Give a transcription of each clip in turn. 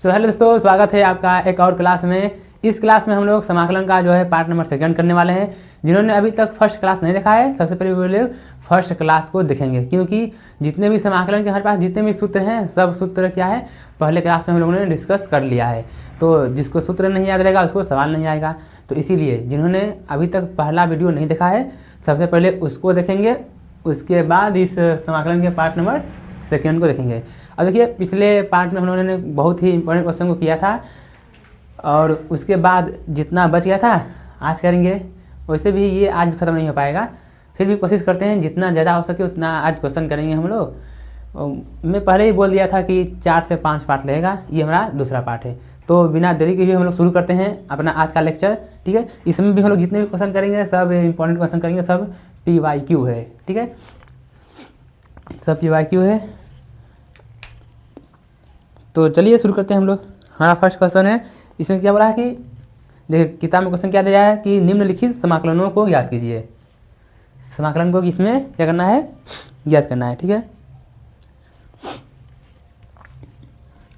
So hello दोस्तों, स्वागत है आपका एक और क्लास में। इस क्लास में हम लोग समाकलन का जो है पार्ट नंबर 2 करने वाले हैं। जिन्होंने अभी तक फर्स्ट क्लास नहीं देखा है, सबसे पहले वो लोग फर्स्ट क्लास को देखेंगे, क्योंकि जितने भी समाकलन के हमारे पास जितने भी सूत्र हैं, सब सूत्र क्या है पहले क्लास में हम लोगों ने डिस्कस कर लिया है। तो जिसको सूत्र नहीं याद रहेगा उसको सवाल नहीं आएगा। तो इसीलिए जिन्होंने अभी तक पहला वीडियो नहीं देखा है, सबसे पहले उसको देखेंगे, उसके बाद इस समाकलन के पार्ट नंबर 2 को देखेंगे। अब देखिए, पिछले पार्ट में हम लोगों ने बहुत ही इंपॉर्टेंट क्वेश्चन को किया था और उसके बाद जितना बच गया था आज करेंगे। वैसे भी ये आज ख़त्म नहीं हो पाएगा, फिर भी कोशिश करते हैं जितना ज़्यादा हो सके उतना आज क्वेश्चन करेंगे हम लोग। मैं पहले ही बोल दिया था कि 4 से 5 पार्ट लगेगा, ये हमारा दूसरा पार्ट है। तो बिना देरी के हुए हम लोग शुरू करते हैं अपना आज का लेक्चर। ठीक है, इसमें भी हम लोग जितने भी क्वेश्चन करेंगे सब इंपॉर्टेंट क्वेश्चन करेंगे, सब PYQ है। ठीक है, सब PYQ है। तो चलिए शुरू करते हैं हम लोग। हमारा फर्स्ट क्वेश्चन है, इसमें क्या बोला है कि देखिए किताब में क्वेश्चन क्या दिया है कि निम्नलिखित समाकलनों को याद कीजिए। समाकलन को इसमें क्या करना है, याद करना है। ठीक है,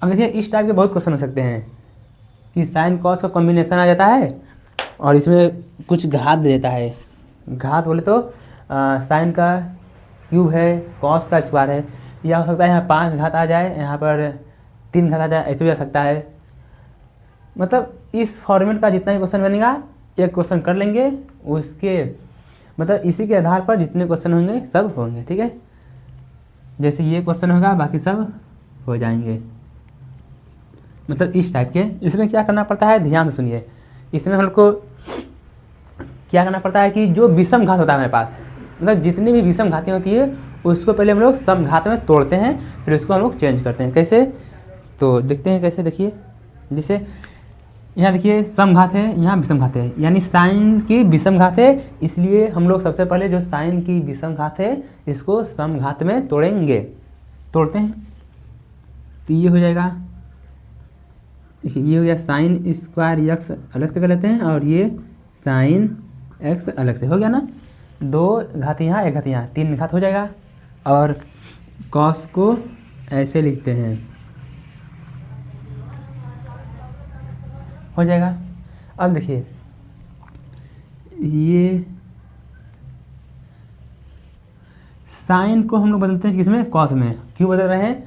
अब देखिए इस टाइप के बहुत क्वेश्चन हो सकते हैं कि साइन कॉस का कॉम्बिनेशन आ जाता है और इसमें कुछ घात दे देता है। घात बोले तो साइन का क्यूब है, कॉस का स्क्वायर है, या हो सकता है यहाँ 5 घात आ जाए, यहाँ पर 3 घात आ जाए, ऐसे भी आ सकता है। मतलब इस फॉर्मेट का जितना ही क्वेश्चन बनेगा एक क्वेश्चन कर लेंगे, उसके मतलब इसी के आधार पर जितने क्वेश्चन होंगे सब होंगे। ठीक है, जैसे ये क्वेश्चन होगा बाकी सब हो जाएंगे, मतलब इस टाइप के। इसमें क्या करना पड़ता है, ध्यान से सुनिए। इसमें हम लोग को क्या करना पड़ता है कि जो विषम घात होता है हमारे पास, मतलब जितनी भी विषम घातें होती है उसको पहले हम लोग सम घात में तोड़ते हैं, फिर उसको हम लोग चेंज करते हैं। कैसे, तो देखते हैं कैसे। देखिए जैसे यहाँ देखिए सम घात है, यहाँ विषम घात है, यानी साइन की विषम घात है, इसलिए हम लोग सबसे पहले जो साइन की विषम घात है इसको सम घात में तोड़ेंगे। तोड़ते हैं तो ये हो जाएगा, देखिए ये हो गया साइन स्क्वायर एक्स अलग से कर लेते हैं और ये साइन एक्स अलग से हो गया ना। 2 घात यहाँ 1 घात यहाँ, 3 घात हो जाएगा। और कॉस को ऐसे लिखते हैं, हो जाएगा। अब देखिए ये साइन को हम लोग बदलते हैं किसमें, कॉस में। क्यों बदल रहे हैं,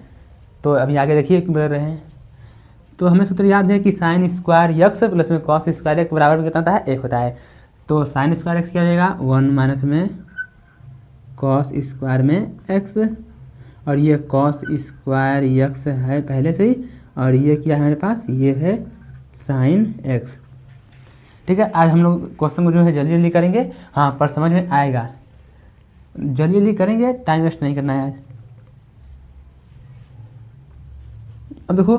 तो अभी आगे देखिए क्यों बदल रहे हैं। तो हमें सूत्र याद है कि साइन स्क्वायर एक्स प्लस में कॉस स्क्वायर एक्स बराबर में कितना होता है, 1 होता है। तो साइन स्क्वायर एक्स क्या हो जाएगा, 1 माइनस में कॉस स्क्वायर में एक्स, और ये कॉस स्क्वायर एक्स है पहले से ही, और ये क्या है हमारे पास, ये है साइन एक्स। ठीक है, आज हम लोग क्वेश्चन को जो है जल्दी जल्दी करेंगे, हाँ पर समझ में आएगा। जल्दी जल्दी करेंगे, टाइम वेस्ट नहीं करना है आज। अब देखो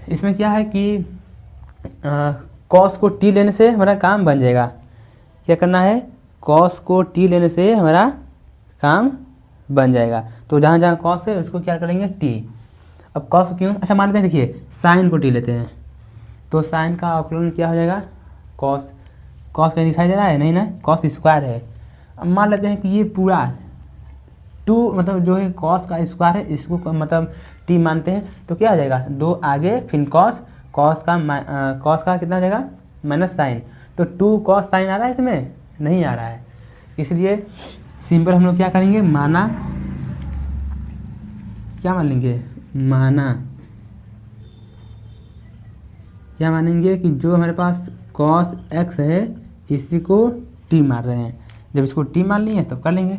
इसमें क्या है कि कॉस को टी लेने से हमारा काम बन जाएगा। क्या करना है, कॉस को टी लेने से हमारा काम बन जाएगा। तो जहाँ जहाँ कॉस है उसको क्या करेंगे, टी। अब कॉस क्यों, अच्छा मान लेते हैं, देखिए साइन को टी लेते हैं तो साइन का अवकलन क्या हो जाएगा, कॉस। कॉस कहीं दिखाई दे रहा है, नहीं ना, कॉस स्क्वायर है। अब मान लेते हैं कि ये पूरा 2 मतलब जो है कॉस का स्क्वायर है, इसको मतलब टी मानते हैं, तो क्या हो जाएगा, 2 आगे फिर कॉस, कॉस का कितना हो जाएगा, माइनस साइन। तो 2 कॉस साइन आ रहा है, इसमें नहीं आ रहा है, इसलिए सिंपल हम लोग क्या करेंगे, माना, क्या मान लेंगे, माना। क्या मानेंगे कि जो हमारे पास कॉस एक्स है इसी को टी मान रहे हैं। जब इसको टी मान लिए तब कर लेंगे।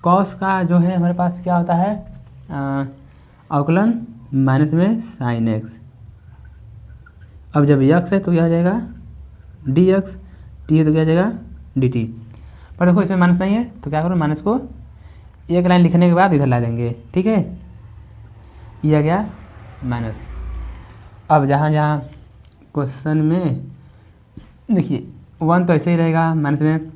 कॉस का जो है हमारे पास क्या होता है, अवकलन माइनस में साइन एक्स। अब जब एक्स है तो क्या हो जाएगा, डी एक्स, टी है तो क्या हो जाएगा, डी टी। पर देखो इसमें माइनस नहीं है तो क्या करो, माइनस को एक लाइन लिखने के बाद इधर ला देंगे। ठीक है, ये आ गया माइनस। अब जहाँ जहाँ क्वेश्चन में देखिए 1 तो ऐसे ही रहेगा माइनस में,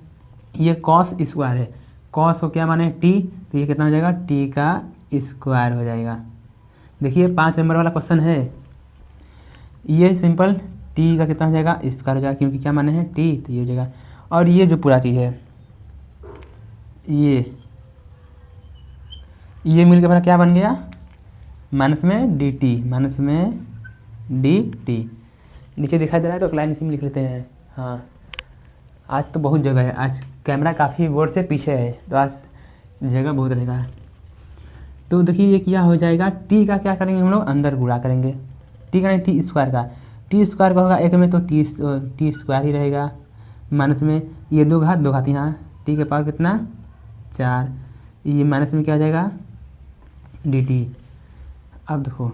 ये कॉस स्क्वायर है, कॉस को क्या माने, टी, तो ये कितना हो जाएगा, टी का स्क्वायर हो जाएगा। देखिए 5 नंबर वाला क्वेश्चन है, ये सिंपल टी का कितना हो जाएगा, स्क्वायर हो जाएगा, क्योंकि क्या माने हैं टी, तो ये हो जाएगा। और ये जो पूरा चीज़ है ये मिल के हमारा क्या बन गया, माइनस में डी टी, माइनस में डी टी। नीचे दिखाई दे रहा है तो एक लाइन इसी में लिख लेते हैं। हाँ, आज तो बहुत जगह है, आज कैमरा काफ़ी बोर्ड से पीछे है तो आज जगह बहुत रहेगा। तो देखिए ये क्या हो जाएगा, टी का क्या करेंगे हम लोग, अंदर गुणा करेंगे। टी करेंगे टी स्क्वायर का, टी स्क्वायर का होगा एक में तो टी स्क्वायर ही रहेगा, माइनस में ये दो घात यहाँ, टी के पावर कितना 4, ये माइनस में क्या हो जाएगा डी टी। अब देखो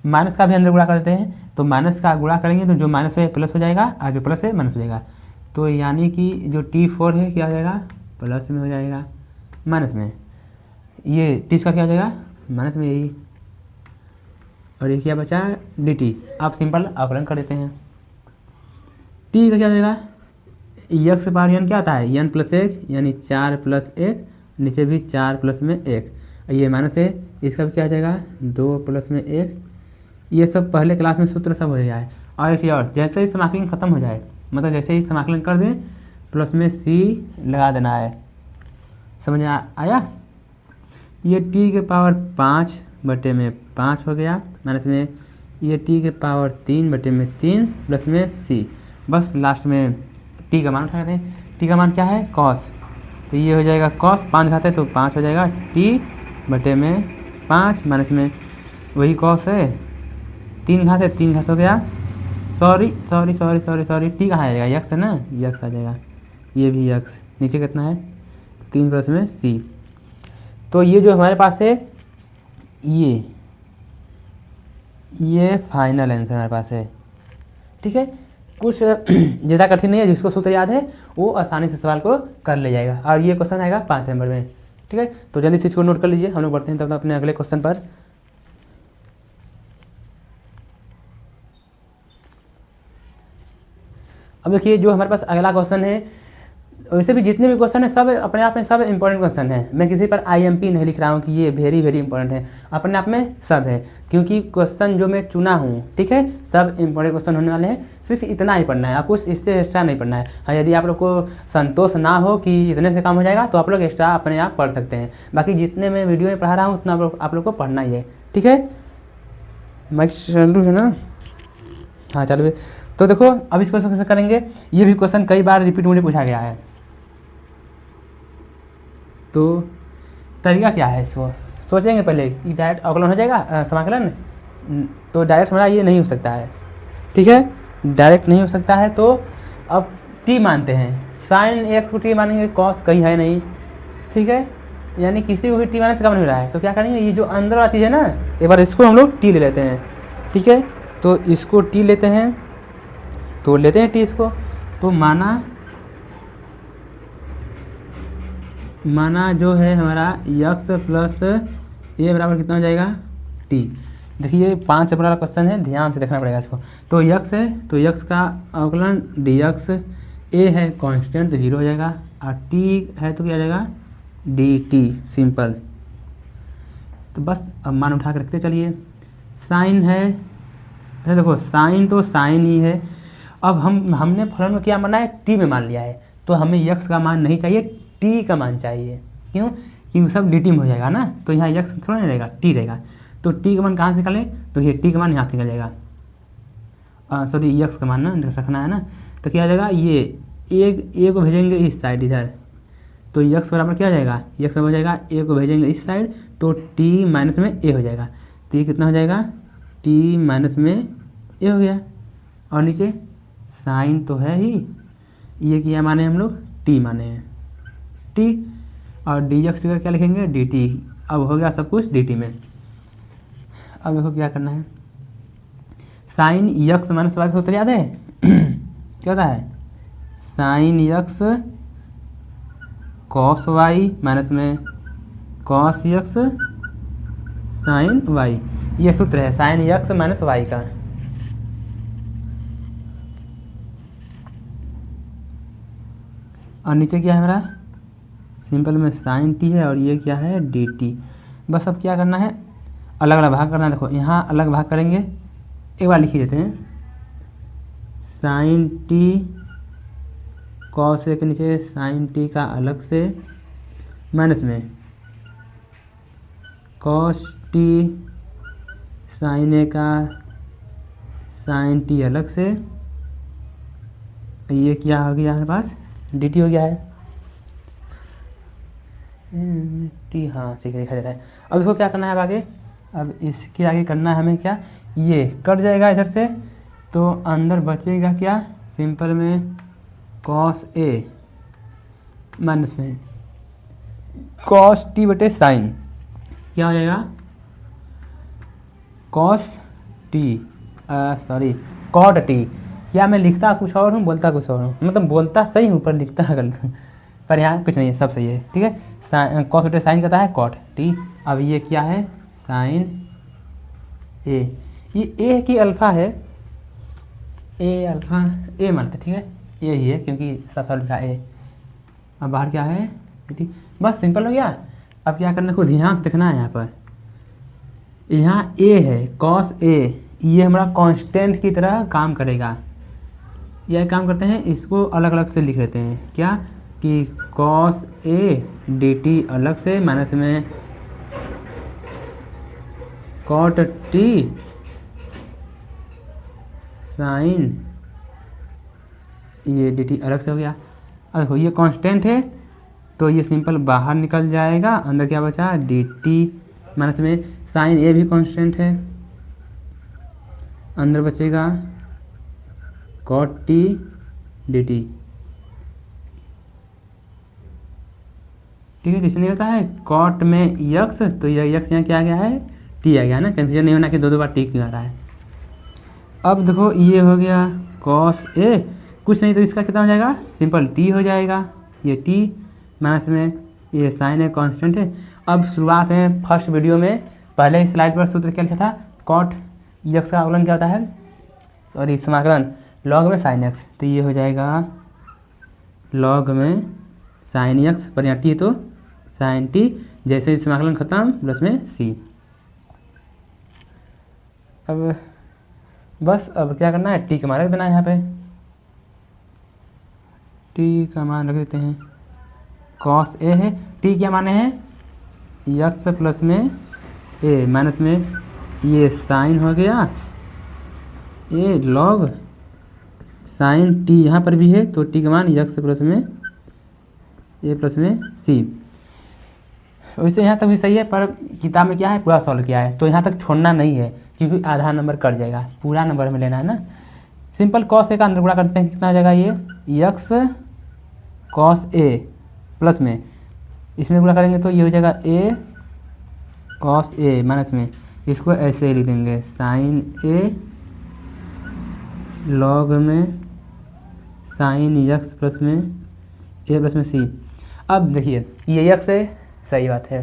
माइनस का भी अंदर गुणा कर देते हैं, तो माइनस का गुणा करेंगे तो जो माइनस है प्लस हो जाएगा और जो प्लस है माइनस हो जाएगा। तो यानी कि जो T4 है क्या हो जाएगा, प्लस में हो जाएगा, माइनस में ये 30 का क्या हो जाएगा माइनस में यही, और ये क्या बचा डी टी। आप सिंपल अवकलन कर देते हैं। टी का क्या हो जाएगा, यक्स पावर एन क्या आता है एन प्लस 1 यानी 4 + 1, नीचे भी 4 प्लस में 1, ये माइनस है, इसका भी क्या हो जाएगा 2 प्लस में 1। ये सब पहले क्लास में सूत्र सब हो जाए। और इसी और जैसे ही समाकलन खत्म हो जाए, मतलब जैसे ही समाकलन कर दें प्लस में सी लगा देना है। समझ आया। ये टी के पावर 5/5 हो गया, माइनस में ये टी के पावर 3/3 प्लस में सी। बस लास्ट में टी का मान उठा दें। टी का मान क्या है कॉस, तो ये हो जाएगा कॉस, 5 घात है तो 5 हो जाएगा, T/5 माइनस में वही कॉस है, 3 घात है 3 घात हो गया, सॉरी टी कहाँ आ जाएगा यक्स है ना, यक्स आ जाएगा, ये भी यक्स, नीचे कितना है 3 प्लस में सी। तो ये जो हमारे पास है ये फाइनल आंसर हमारे पास है। ठीक है, कुछ ज़्यादा कठिन नहीं है, जिसको सूत्र याद है वो आसानी से सवाल को कर ले जाएगा। और ये क्वेश्चन आएगा 5 नंबर में। ठीक है, तो जल्दी से इसको नोट कर लीजिए, हम लोग बढ़ते हैं तब अपने अगले क्वेश्चन पर। अब देखिए जो हमारे पास अगला क्वेश्चन है, वैसे भी जितने भी क्वेश्चन है सब अपने आप में सब इंपॉर्टेंट क्वेश्चन है। मैं किसी पर IMP नहीं लिख रहा हूँ कि ये वेरी वेरी इंपॉर्टेंट है, अपने आप में सब है, क्योंकि क्वेश्चन जो मैं चुना हूँ ठीक है सब इंपॉर्टेंट क्वेश्चन होने वाले हैं। सिर्फ इतना ही पढ़ना है, आप कुछ इससे एक्स्ट्रा नहीं पढ़ना है। हाँ, यदि आप लोग को संतोष ना हो कि इतने से काम हो जाएगा तो आप लोग एक्स्ट्रा अपने आप पढ़ सकते हैं। बाकी जितने मैं वीडियो में पढ़ा रहा हूँ उतना आप लोग को पढ़ना ही है। ठीक है, माइक चालू है ना, हाँ चालू है। तो देखो अब इस क्वेश्चन कैसे करेंगे, ये भी क्वेश्चन कई बार रिपीट मुझे पूछा गया है। तो तरीका क्या है, इसको सोचेंगे पहले कि डायरेक्ट अवकलन हो जाएगा समाकलन, तो डायरेक्ट हमारा ये नहीं हो सकता है। ठीक है, डायरेक्ट नहीं हो सकता है। तो अब टी मानते हैं, साइन एक्स को टी मानेंगे, कॉस कहीं है नहीं। ठीक है, यानी किसी को भी टी मानने से कम नहीं हो रहा है, तो क्या करेंगे ये जो अंदर वाली चीज़ है ना, एक बार इसको हम लोग टी ले लेते हैं। ठीक है, तो इसको टी लेते हैं, तो लेते हैं टी इसको, तो माना जो है हमारा यक्स प्लस ए बराबर कितना हो जाएगा टी। देखिए 5 नंबर वाला क्वेश्चन है, ध्यान से देखना पड़ेगा इसको। तो यक्स है तो यक्स का अवकलन डी एक्स, ए है कांस्टेंट तो 0 हो जाएगा, और टी है तो क्या आ जाएगा डी टी, सिंपल। तो बस अब मान उठा कर रखते चलिए। साइन है, अच्छा देखो साइन तो साइन ही है। अब हमने फलन में क्या माना है टी में मान लिया है, तो हमें यक्स का मान नहीं चाहिए, टी का मान चाहिए। क्यों, क्योंकि सब डी टी में हो जाएगा ना, तो यहाँ यक्स थोड़ा नहीं रहेगा टी रहेगा। तो टी का मान कहाँ से निकालें, तो ये टी का मान यहाँ से निकल जाएगा, सॉरी यक्स का मान ना रखना है ना। तो क्या आ जाएगा, ये ए को भेजेंगे इस साइड इधर, तो यक्स बराबर क्या हो जाएगा, यक्स हो जाएगा ए को भेजेंगे इस साइड, तो टी माइनस में ए हो जाएगा। तो ये कितना हो जाएगा टी माइनस में ए हो गया, और नीचे साइन तो है ही, ये क्या माने हम लोग टी माने हैं, टी, और डी एक्स का क्या लिखेंगे डी टी। अब हो गया सब कुछ डी टी में। अब देखो क्या करना है, साइन यक्स माइनस वाई का सूत्र याद है क्या होता है, sine x cos y minus में कॉस यक्स साइन वाई, ये सूत्र है साइन यक्स माइनस वाई का। और नीचे क्या है हमारा, सिंपल में साइन टी है, और ये क्या है डी टी। बस अब क्या करना है, अलग अलग भाग करना है। देखो यहाँ अलग भाग करेंगे, एक बार लिख ही देते हैं, साइन टी कॉस ए के नीचे साइन टी का अलग से माइनस में कॉस टी साइन ए का साइन टी अलग से, ये क्या हो गया हमारे पास डी टी हो गया है टी, हाँ ठीक है दिखाई दे रहा है। अब इसको क्या करना है अब आगे, अब इसके आगे करना है हमें क्या, ये कट जाएगा इधर से तो अंदर बचेगा क्या, सिंपल में कॉस ए माइनस में कॉस टी बटे साइन, क्या हो जाएगा cos t sorry cot t. क्या मैं लिखता कुछ और हूँ बोलता कुछ और हूँ, मतलब बोलता सही हूँ पर लिखता गलत हूँ, पर यहाँ कुछ नहीं है, सब सही है ठीक है। कॉस बटे साइन कहता है कॉट टी। अब ये क्या है साइन ए, ये ए की अल्फ़ा है, ए अल्फ़ा ए मानते ठीक है, ये ही है क्योंकि सब लिखा ए। अब बाहर क्या है ठीक, बस सिंपल हो गया। अब क्या करना को ध्यान से देखना है, यहाँ पर यहाँ ए है कॉस ए, ये हमारा कांस्टेंट की तरह काम करेगा। यह काम करते हैं, इसको अलग अलग से लिख लेते हैं क्या कि कॉस ए डी टी अलग से माइनस में कॉट टी साइन ये डी टी अलग से हो गया। अब देखो ये कांस्टेंट है तो ये सिंपल बाहर निकल जाएगा, अंदर क्या बचा डी टी माइनस में साइन ए भी कांस्टेंट है, अंदर बचेगा कॉट टी डी टी ठीक है। जिसने होता है कॉट में यक्स तो यह यक्स यहाँ क्या आ गया है टी आ गया ना, कन्फ्यूजन नहीं होना कि दो दो बार टी क्यों आ रहा है। अब देखो ये हो गया कॉस ए, कुछ नहीं तो इसका कितना हो जाएगा सिंपल टी हो जाएगा, ये टी माइनस में ये साइन है कांस्टेंट है। अब शुरुआत है फर्स्ट वीडियो में पहले स्लाइड पर सूत्र क्या लिखा था, कॉट यक्स का अवकलन क्या होता है, सॉरी समाकलन लॉग में साइन एक्स, तो ये हो जाएगा लॉग में साइन एक्स पर यहाँ टी तो साइन टी, जैसे समाकलन खत्म प्लस में सी। अब बस अब क्या करना है टी का मान रख देना है, यहाँ पे टी का मान रख देते हैं कॉस ए है, टी क्या माने हैं यक्स प्लस में ए माइनस में ये साइन हो गया ए लॉग साइन टी, यहाँ पर भी है तो टी का मान यक्स प्लस में ए प्लस में सी। वैसे यहाँ तक भी सही है पर किताब में क्या है पूरा सॉल्व किया है तो यहाँ तक छोड़ना नहीं है क्योंकि आधा नंबर कट जाएगा, पूरा नंबर में लेना है ना। सिंपल कॉस ए का अंदर गुणा करते हैं कितना हो जाएगा ये यक्स कॉस ए प्लस में इसमें गुणा करेंगे तो ये हो जाएगा ए कॉस ए माइनस में इसको ऐसे ही लिख देंगे साइन ए लॉग में साइन यक्स प्लस में ए प्लस में सी। अब देखिए ये यक्स है सही बात है,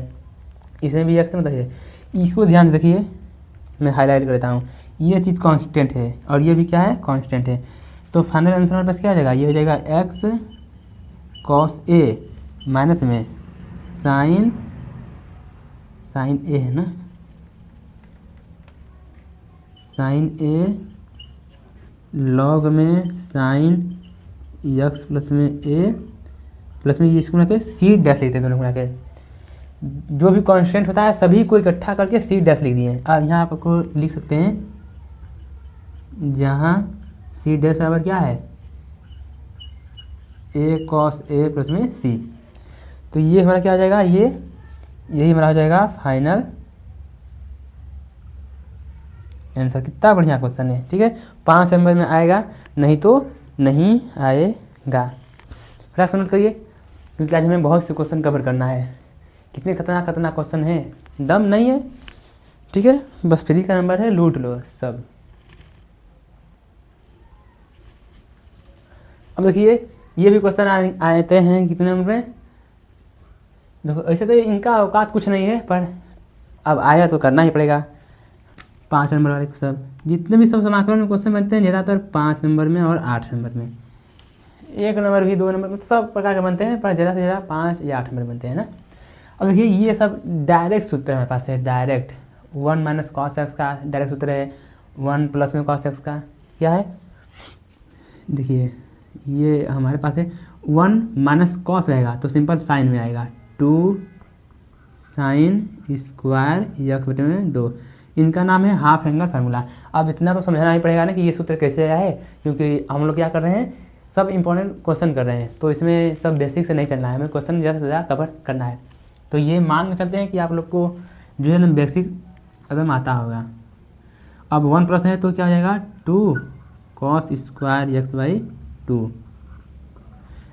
इसमें भी यक्स मतलब है, इसको ध्यान से देखिए मैं हाईलाइट कर देता हूँ, ये चीज़ कांस्टेंट है और ये भी क्या है कांस्टेंट है, तो फाइनल आंसर हमारे पास क्या हो जाएगा ये हो जाएगा एक्स कॉस ए माइनस में साइन ए है ना साइन ए लॉग में साइन यक्स प्लस में ए प्लस में ये इसको मिला के सी डैश लिखते हैं दोनों मिला के, जो भी कांस्टेंट होता है सभी को इकट्ठा करके सी डैश लिख दिए हैं। अब यहाँ आपको लिख सकते हैं जहाँ सी डैश बराबर क्या है ए कॉस ए प्लस में सी, तो ये हमारा क्या हो जाएगा यही हमारा हो जाएगा फाइनल आंसर। कितना बढ़िया क्वेश्चन है ठीक है, 5 नंबर में आएगा नहीं तो नहीं आएगा। फ्रेश नोट करिए क्योंकि आज हमें बहुत से क्वेश्चन कवर करना है, कितने खतरनाक खतरनाक क्वेश्चन है, दम नहीं है ठीक है, बस फ्री का नंबर है लूट लो सब। अब देखिए ये भी क्वेश्चन आते हैं कितने नंबर में, देखो ऐसे तो इनका औकात कुछ नहीं है पर अब आया तो करना ही पड़ेगा। 5 नंबर वाले सब जितने भी सब समाकलन में क्वेश्चन बनते हैं ज़्यादातर 5 नंबर में और 8 नंबर में, 1 नंबर भी 2 नंबर में सब प्रकार के बनते हैं पर ज़्यादा से ज़्यादा 5 या 8 नंबर बनते हैं ना। अब देखिए ये सब डायरेक्ट सूत्र हमारे पास है, डायरेक्ट 1 माइनस कॉस एक्स का डायरेक्ट सूत्र है, 1 प्लस में कॉस एक्स का क्या है, देखिए ये हमारे पास है 1 माइनस कॉस रहेगा तो सिंपल साइन में आएगा 2 साइन स्क्वायर यक्स बटे में 2, इनका नाम है हाफ एंगल फार्मूला। अब इतना तो समझना ही पड़ेगा ना कि ये सूत्र कैसे आया है, क्योंकि हम लोग क्या कर रहे हैं, सब इंपॉर्टेंट क्वेश्चन कर रहे हैं, तो इसमें सब बेसिक से नहीं चलना है, हमें क्वेश्चन ज़्यादा से ज़्यादा कवर करना है। तो ये मान के चलते हैं कि आप लोग को जो है ना बेसिक एकदम आता होगा। अब 1 है तो क्या हो जाएगा 2 cos स्क्वायर एक्स बाई 2।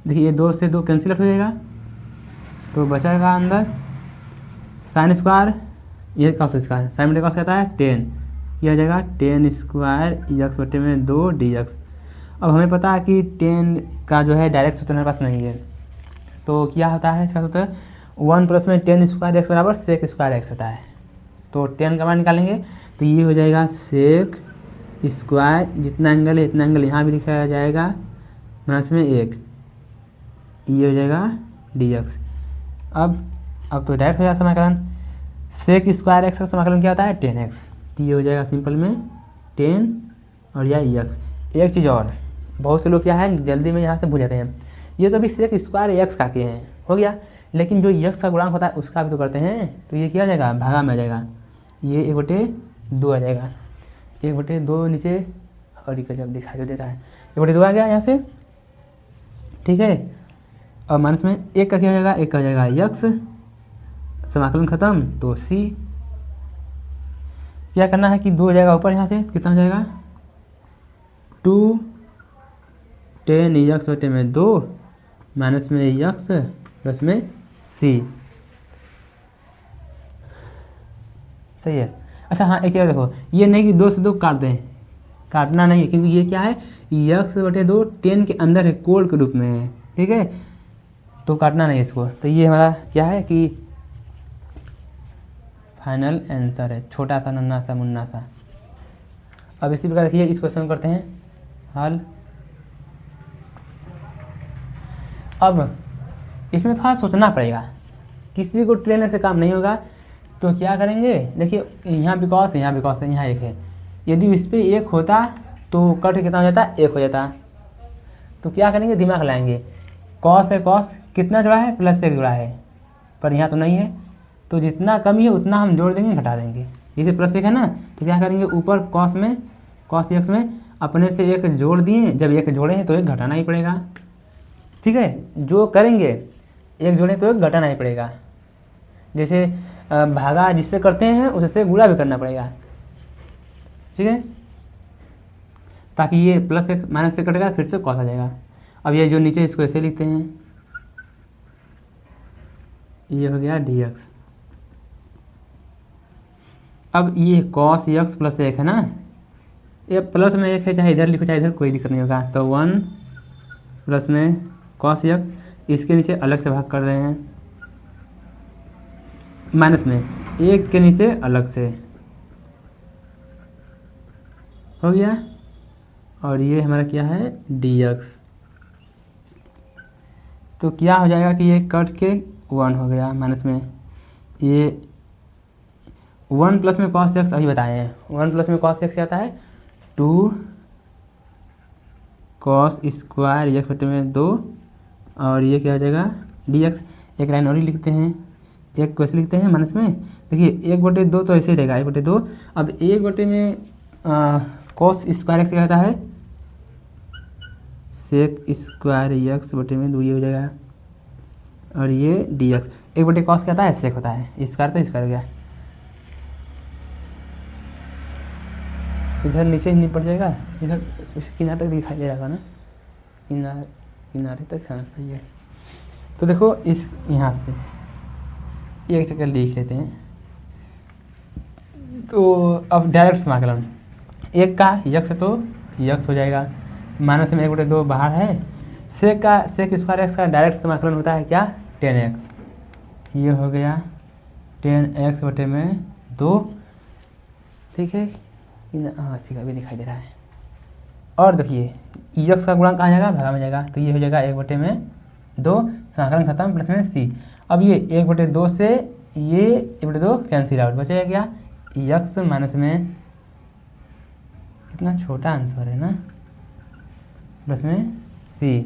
देखिए ये 2 से 2 कैंसिल आउट हो जाएगा, तो बचेगा अंदर साइन स्क्वायर, ये कॉस स्क्वायर, साइन बटे कॉस कहता है 10, ये आ जाएगा 10 स्क्वायर एक्स बटे में 2 dx। अब हमें पता है कि 10 का जो है डायरेक्ट सूत्र हमारे पास नहीं है, तो क्या होता है इसका सूत्र 1 में 10 स्क्वायर एक्स बराबर सेक स्क्वायर एक्स होता है। तो 10 का मान निकालेंगे तो ये हो जाएगा सेक स्क्वायर, जितना एंगल है इतना एंगल यहाँ भी लिखा जाएगा माइनस में 1, ये हो जाएगा dx। अब तो डायरेक्ट हो जाएगा समाकलन, सेक स्क्वायर एक्स का समाकलन क्या होता है 10x, तो ये हो जाएगा सिंपल में 10 और यह x। एक चीज़ और, बहुत से लोग क्या है जल्दी में यहाँ से भूल जाते हैं, ये तो अभी सेक स्क्वायर एक्स का के हैं हो गया, लेकिन जो x का गुणांक होता है उसका भी तो करते हैं, तो ये क्या आ जाएगा भागा में आ जाएगा, ये 1/2 आ जाएगा, 1/2 नीचे और जब दिखाई दे रहा है 1/2 आ गया यहाँ से, ठीक है। और माइनस में 1 का क्या हो जाएगा, 1 का हो जाएगा x, समाकलन खत्म, तो c क्या करना है कि 2 हो जाएगा ऊपर, यहाँ से कितना हो जाएगा 2 10 x बटे में 2 माइनस में x प्लस में c, सही है। अच्छा हाँ एक चीज़ देखो, ये नहीं कि 2 से 2 काट दें, काटना नहीं है, क्योंकि ये क्या है x बटे 2 10 के अंदर है, कोड के रूप में है, ठीक है, तो काटना नहीं इसको। तो ये हमारा क्या है कि फाइनल आंसर है, छोटा सा नन्ना सा मुन्ना सा। अब इसी प्रकार देखिए इस क्वेश्चन को करते हैं हल। अब इसमें थोड़ा सोचना पड़ेगा, किसी को ट्रेन से काम नहीं होगा, तो क्या करेंगे, देखिए यहाँ भी कॉस है, यहाँ भी कॉस है, यहाँ 1 है, यदि इस पर 1 होता तो कट कितना हो जाता 1 हो जाता, तो क्या करेंगे दिमाग लाएंगे, कॉस है, कॉस कितना जुड़ा है +1 जुड़ा है, पर यहाँ तो नहीं है, तो जितना कमी है उतना हम जोड़ देंगे घटा देंगे, जैसे +1 है ना, तो क्या करेंगे ऊपर कॉस में कॉस एक्स में अपने से 1 जोड़ दिए, जब 1 जोड़े हैं तो 1 घटाना ही पड़ेगा, ठीक है, जो करेंगे 1 जोड़े तो 1 घटाना ही पड़ेगा, जैसे भागा जिससे करते हैं उससे गुणा भी करना पड़ेगा, ठीक है, ताकि ये +1 माइनस से कटेगा फिर से कॉस आ जाएगा। अब ये जो नीचे इसको ऐसे लिखते हैं, ये हो गया dx। अब ये cos x + 1 है ना, ये प्लस में 1 है, चाहे इधर लिखो चाहे इधर, कोई दिक्कत नहीं होगा, तो 1 प्लस में cos x, इसके नीचे अलग से भाग कर रहे हैं, माइनस में 1 के नीचे अलग से हो गया, और ये हमारा क्या है dx। तो क्या हो जाएगा कि ये कट के 1 हो गया, माइनस में ये 1 प्लस में cos x अभी बताए हैं, 1 प्लस में cos x आता है 2 cos स्क्वायर x बटे में 2, और ये क्या हो जाएगा dx। एक लाइन और ही लिखते हैं, एक क्वेश्चन लिखते हैं माइनस में, देखिए 1/2 तो ऐसे ही रहेगा 1/2, अब 1 में cos स्क्वायर x क्या होता है सेक स्क्वायर x बटे में 2, ये हो जाएगा, और ये dx। 1/cos क्या होता है सेक होता है, स्क्वायर तो स्क्वायर हो गया, इधर नीचे ही नहीं पड़ जाएगा, इधर इस किनारे तक दिखाई दे रहा ना, किनारे तक, हाँ सही है। तो देखो इस यहाँ से एक चक्कर लिख लेते हैं, तो अब डायरेक्ट समाकलन 1 का x है तो x हो जाएगा, माइनस में 1/2 बाहर है, सेक स्क्वायर x का डायरेक्ट समाकलन होता है क्या 10x, ये हो गया 10x बटे में 2, ठीक है, हाँ ठीक है अभी दिखाई दे रहा है। और देखिए x का गुणांक कहाँ जाएगा भागा में जाएगा, तो ये हो जाएगा 1/2, समाकलन खत्म, प्लस में c। अब ये 1/2 से ये 1/2 कैंसिल आउट, बचेगा क्या x माइनस में कितना छोटा आंसर है ना, प्लस में c।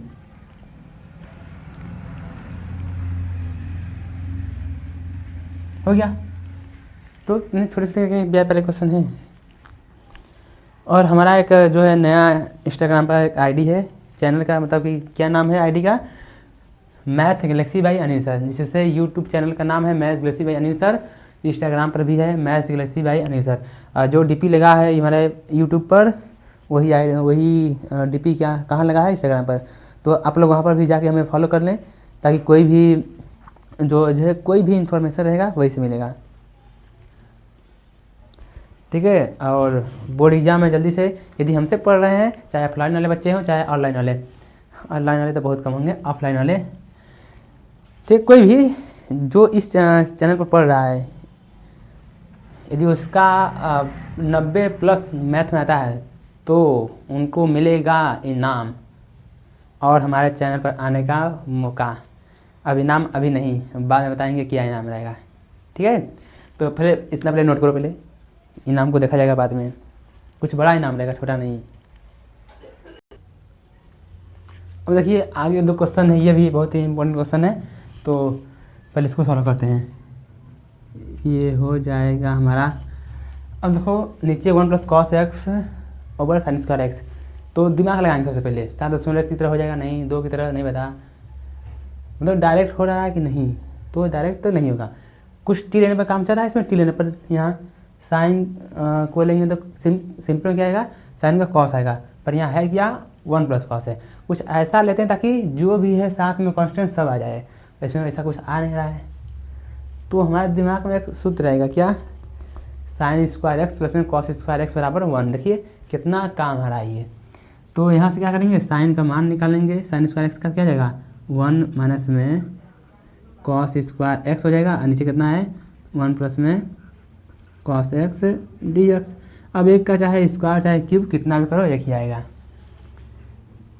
हो गया, तो इतने छोटे छोटे ब्याज पहले क्वेश्चन हैं। और हमारा एक जो है नया इंस्टाग्राम पर एक आईडी है, चैनल का मतलब कि क्या नाम है आईडी का, math Galaxy by Anil sir, जिससे यूट्यूब चैनल का नाम है math Galaxy by Anil sir, Instagram पर भी है math Galaxy by Anil sir. जो डीपी लगा है हमारे यूट्यूब पर वही डीपी क्या कहाँ लगा है, इंस्टाग्राम पर। तो आप लोग वहाँ पर भी जाके हमें फॉलो कर लें, ताकि कोई भी जो है कोई भी इन्फॉर्मेशन रहेगा वही से मिलेगा, ठीक है। और बोर्ड एग्जाम में जल्दी से, यदि हमसे पढ़ रहे हैं, चाहे ऑफलाइन वाले बच्चे हों चाहे ऑनलाइन वाले तो बहुत कम होंगे, ऑफलाइन वाले, ठीक। कोई भी जो इस चैनल पर पढ़ रहा है, यदि उसका 90+ मैथ में आता है तो उनको मिलेगा इनाम और हमारे चैनल पर आने का मौका। अब इनाम अभी नहीं, बाद में बताएंगे क्या इनाम रहेगा, ठीक है। तो पहले इतना पहले नोट करो, पहले इनाम को देखा जाएगा बाद में, कुछ बड़ा इनाम रहेगा, छोटा नहीं। अब देखिए आगे 2 क्वेश्चन है, ये भी बहुत ही इंपॉर्टेंट क्वेश्चन है, तो पहले इसको सॉल्व करते हैं। ये हो जाएगा हमारा, अब देखो नीचे 1 + cos x over sin square x, तो दिमाग लगाएंगे सबसे पहले। 7 की तरह हो जाएगा, नहीं 2 की तरह नहीं बता, मतलब डायरेक्ट हो रहा है कि नहीं, तो डायरेक्ट तो नहीं होगा, कुछ टी लेने पर काम चल रहा है इसमें। टी लेने पर यहाँ साइन को लेंगे तो सिंपल क्या आएगा, साइन का कॉस आएगा, पर यहाँ है क्या 1 + cos है। कुछ ऐसा लेते हैं ताकि जो भी है साथ में कांस्टेंट सब आ जाए, इसमें ऐसा कुछ आ नहीं रहा है, तो हमारे दिमाग में एक सूत्र रहेगा क्या, sin स्क्वायर x प्लस में cos स्क्वायर x बराबर 1। देखिए कितना काम आ रहा है ये। तो यहाँ से क्या करेंगे, साइन का मान निकालेंगे, sin स्क्वायर x का क्या जाएगा 1 माइनस में cos स्क्वायर x हो जाएगा, और नीचे कितना है 1 प्लस में cos x dx। अब एक का चाहे स्क्वायर चाहे क्यूब कितना भी करो एक ही आएगा,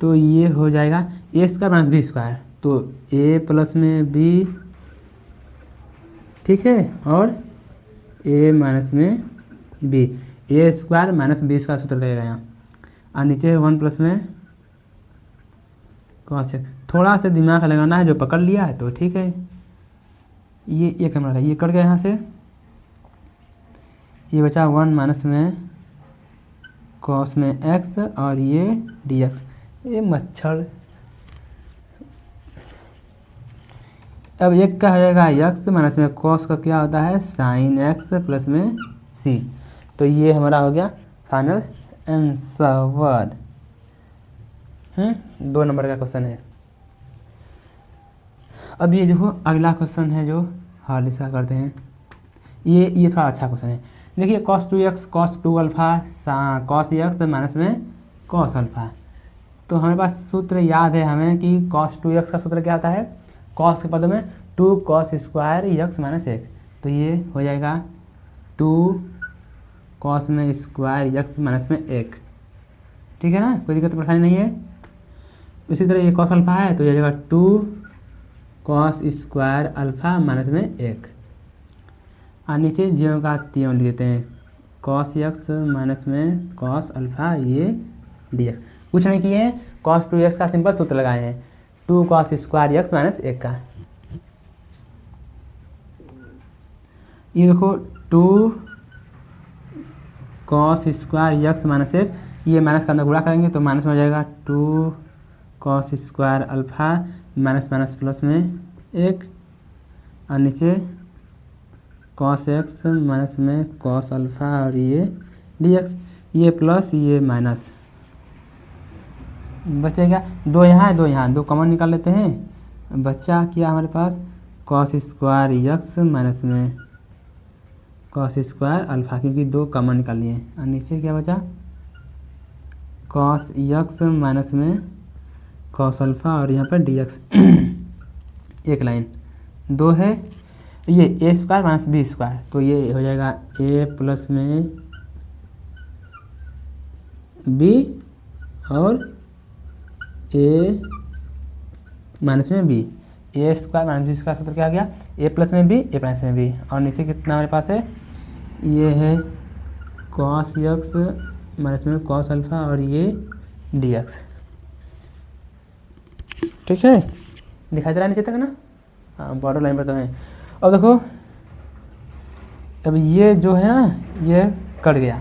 तो ये हो जाएगा a square minus b square, तो a प्लस में b, ठीक है, और a माइनस में b, a square minus b square सूत्र लगेगा यहाँ, और नीचे 1 प्लस में cos x। थोड़ा सा दिमाग लगाना है, जो पकड़ लिया है तो ठीक है। ये कैमरा ये कट गया यहाँ से, ये बचा 1 माइनस में cos में x और ये dx। ये मच्छर, अब एक का हो जाएगा x माइनस में cos का क्या होता है sin x प्लस में c। तो ये हमारा हो गया फाइनल आंसर। 2 नंबर का क्वेश्चन है। अब ये जो अगला क्वेश्चन है जो हाल इसका करते हैं, ये थोड़ा अच्छा क्वेश्चन है। देखिए cos 2x cos 2 alpha cos x minus में cos अल्फ़ा, तो हमारे पास सूत्र याद है हमें कि cos 2x का सूत्र क्या होता है, cos के पद में 2 cos स्क्वायर x माइनस 1, तो ये हो जाएगा 2 cos में स्क्वायर x माइनस में 1, ठीक है ना, कोई दिक्कत परेशानी नहीं है। इसी तरह ये cos अल्फ़ा है तो ये हो जाएगा 2 cos स्क्वायर अल्फ़ा माइनस में 1, और नीचे ज्यों का त्यों लिख देते हैं cos x माइनस में cos अल्फ़ा ये dx। कुछ नहीं किए हैं, cos 2x का सिंपल सूत्र लगाए हैं 2 cos स्क्वायर x माइनस 1 का। ये देखो 2 cos स्क्वायर x माइनस 1, ये माइनस का अंदर गुणा करेंगे तो माइनस में हो जाएगा 2 cos square alpha minus minus plus में 1, और नीचे cos x माइनस में cos अल्फ़ा और ये dx, ये प्लस ये माइनस बचेगा 2 यहाँ 2 यहाँ, 2 कॉमन निकाल लेते हैं, बच्चा क्या हमारे पास cos स्क्वायर x माइनस में cos स्क्वायर अल्फ़ा, क्योंकि 2 कॉमन निकाल लिए, और नीचे क्या बचा cos x माइनस में cos अल्फ़ा और यहाँ पर dx। एक लाइन 2 है, ये a square minus b square, तो ये हो जाएगा a प्लस में b और a माइनस में b, a square minus b square सूत्र क्या आ गया a प्लस में b a माइनस में b, और नीचे कितना हमारे पास है, ये है cos x माइनस में cos अल्फ़ा और ये dx, ठीक है, दिखाई दे रहा है नीचे तक ना, हाँ बॉर्डर लाइन पर तो है। अब देखो अब ये जो है ना ये कट गया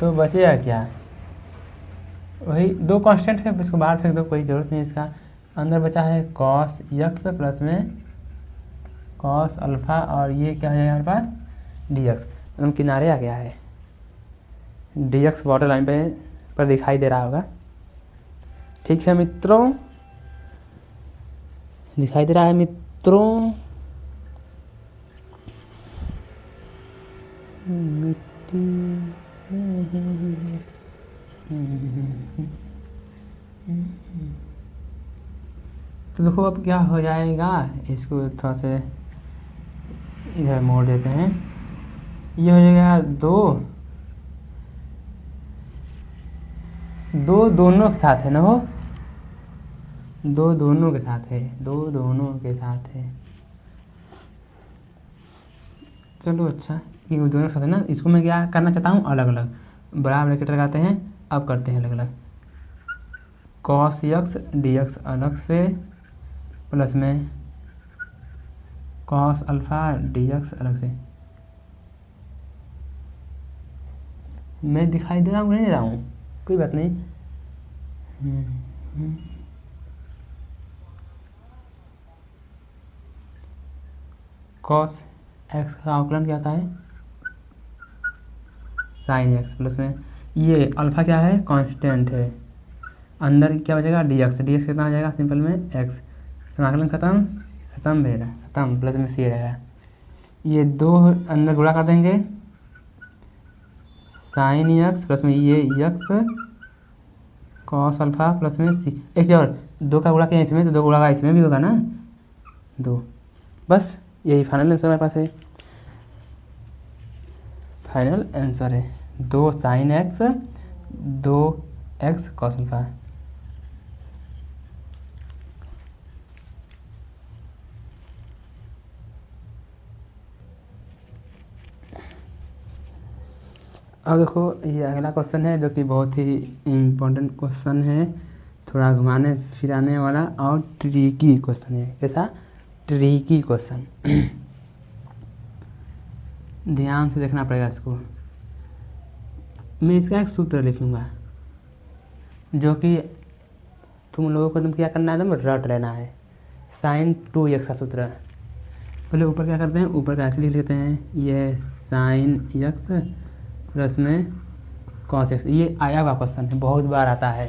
तो बचेगा क्या, वही दो कांस्टेंट है, इसको बाहर फेंक दो, कोई ज़रूरत नहीं इसका। अंदर बचा है कॉस यक्स प्लस में कॉस अल्फ़ा और ये क्या हो जाएगा हमारे पास डी एक्स, एकदम किनारे आ गया है। डी एक्स वाटर लाइन पर दिखाई दे रहा होगा। ठीक है मित्रों, दिखाई दे रहा है मित्रों। मिट्टी तो देखो अब क्या हो जाएगा, इसको थोड़ा से इधर मोड़ देते हैं। ये हो जाएगा दो दोनों के साथ है ना, वो दो दोनों के साथ है, दो दोनों के साथ है। चलो अच्छा, ये दोनों के साथ है ना, इसको मैं क्या करना चाहता हूँ अलग अलग, बड़ा ब्रैकेट लगाते हैं। अब करते हैं अलग अलग, कॉस यक्स डी एक्स अलग से प्लस में कॉस अल्फ़ा डी एक्स अलग से। मैं दिखाई दे रहा हूँ नहीं दे रहा हूँ, कोई बात नहीं। कॉस एक्स का अवकलन क्या होता है साइन एक्स प्लस में ये अल्फ़ा क्या है कांस्टेंट है, अंदर क्या बचेगा डी एक्स कितना आ जाएगा सिंपल में एक्स, समाकलन खत्म भैया खत्म, प्लस में सी आएगा। ये दो अंदर गुणा कर देंगे, साइन एक्स प्लस में ये एक्स कॉस अल्फ़ा प्लस में सी, एक और दो का गुणा किया इसमें तो दो गुणा का इसमें भी होगा ना दो। बस यही फाइनल आंसर हमारे पास है, फाइनल आंसर है दो साइन एक्स दो एक्स कॉस अल्फ़ा। अब देखो ये अगला क्वेश्चन है जो कि बहुत ही इम्पोर्टेंट क्वेश्चन है, थोड़ा घुमाने फिराने वाला और ट्रिकी क्वेश्चन है। कैसा ट्रिकी क्वेश्चन ध्यान से देखना पड़ेगा इसको। मैं इसका एक सूत्र लिखूंगा जो कि तुम लोगों को एकदम क्या करना है, एकदम रट लेना है। साइन 2x का सूत्र, पहले ऊपर क्या करते हैं, ऊपर का ऐसे लिख लेते हैं, ये साइन x प्लस में कॉस एक्स। ये आया हुआ क्वेश्चन है, बहुत बार आता है,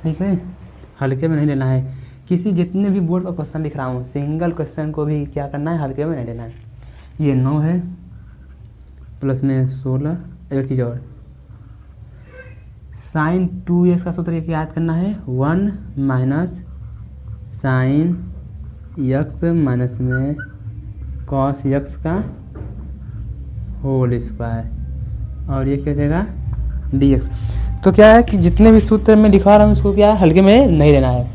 ठीक है, हल्के में नहीं लेना है। किसी जितने भी बोर्ड का क्वेश्चन लिख रहा हूँ सिंगल क्वेश्चन को भी क्या करना है, हल्के में नहीं लेना है। ये 9 है प्लस में 16, एक चीज़ और साइन 2x का सूत्र एक याद करना है, 1 माइनस साइन x माइनस में कॉस x का होल स्क्वायर और ये क्या हो जाएगा dx। तो क्या है कि जितने भी सूत्र मैं लिखवा रहा हूँ उसको क्या है हल्के में नहीं लेना है।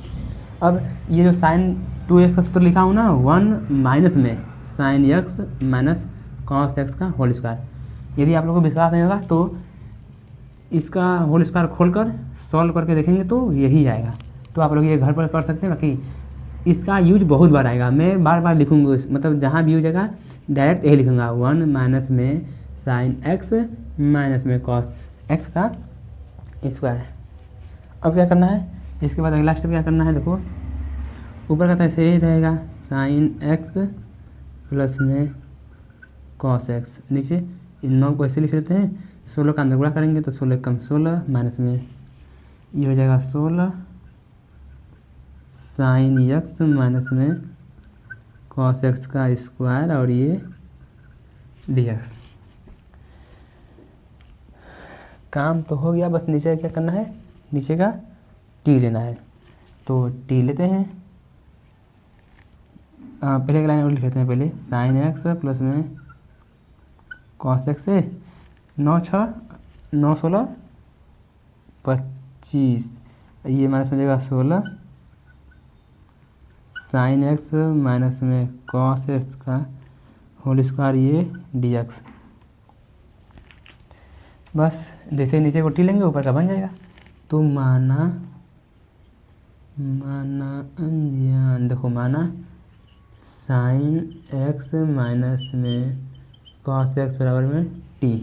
अब ये जो साइन 2x का सूत्र लिखा हूँ ना, 1 माइनस में sine x minus cos x का होल स्क्वायर, यदि आप लोगों को विश्वास नहीं होगा तो इसका होल स्क्वायर खोलकर सॉल्व करके देखेंगे तो यही आएगा। तो आप लोग ये घर पर कर सकते हैं, बाकी इसका यूज बहुत बार आएगा, मैं बार बार लिखूँगा, मतलब जहाँ भी यूज आएगा डायरेक्ट यही लिखूँगा, 1 माइनस में साइन x माइनस में कॉस x का स्क्वायर। अब क्या करना है, इसके बाद अगला स्टेप क्या करना है, देखो ऊपर का तो ऐसे ही रहेगा, साइन x प्लस में कॉस x, नीचे इन 9 को ऐसे लिख लेते हैं, 16 का अंदर गुणा करेंगे तो 16 कम 16 माइनस में ये हो जाएगा 16 साइन x माइनस में कॉस x का स्क्वायर और ये dx। काम तो हो गया, बस नीचे क्या करना है, नीचे का टी लेना है। तो टी लेते हैं, पहले एक लाइन और लिख लेते हैं, पहले साइन एक्स प्लस में कॉस एक्स से 9 6 9 16 25, ये माइनस हो जाएगा 16 साइन एक्स माइनस में कॉस एक्स का होल स्क्वायर ये dx। बस जैसे नीचे को टी लेंगे ऊपर का बन जाएगा। तो माना अनजान, देखो माना साइन एक्स माइनस में cos x बराबर में t।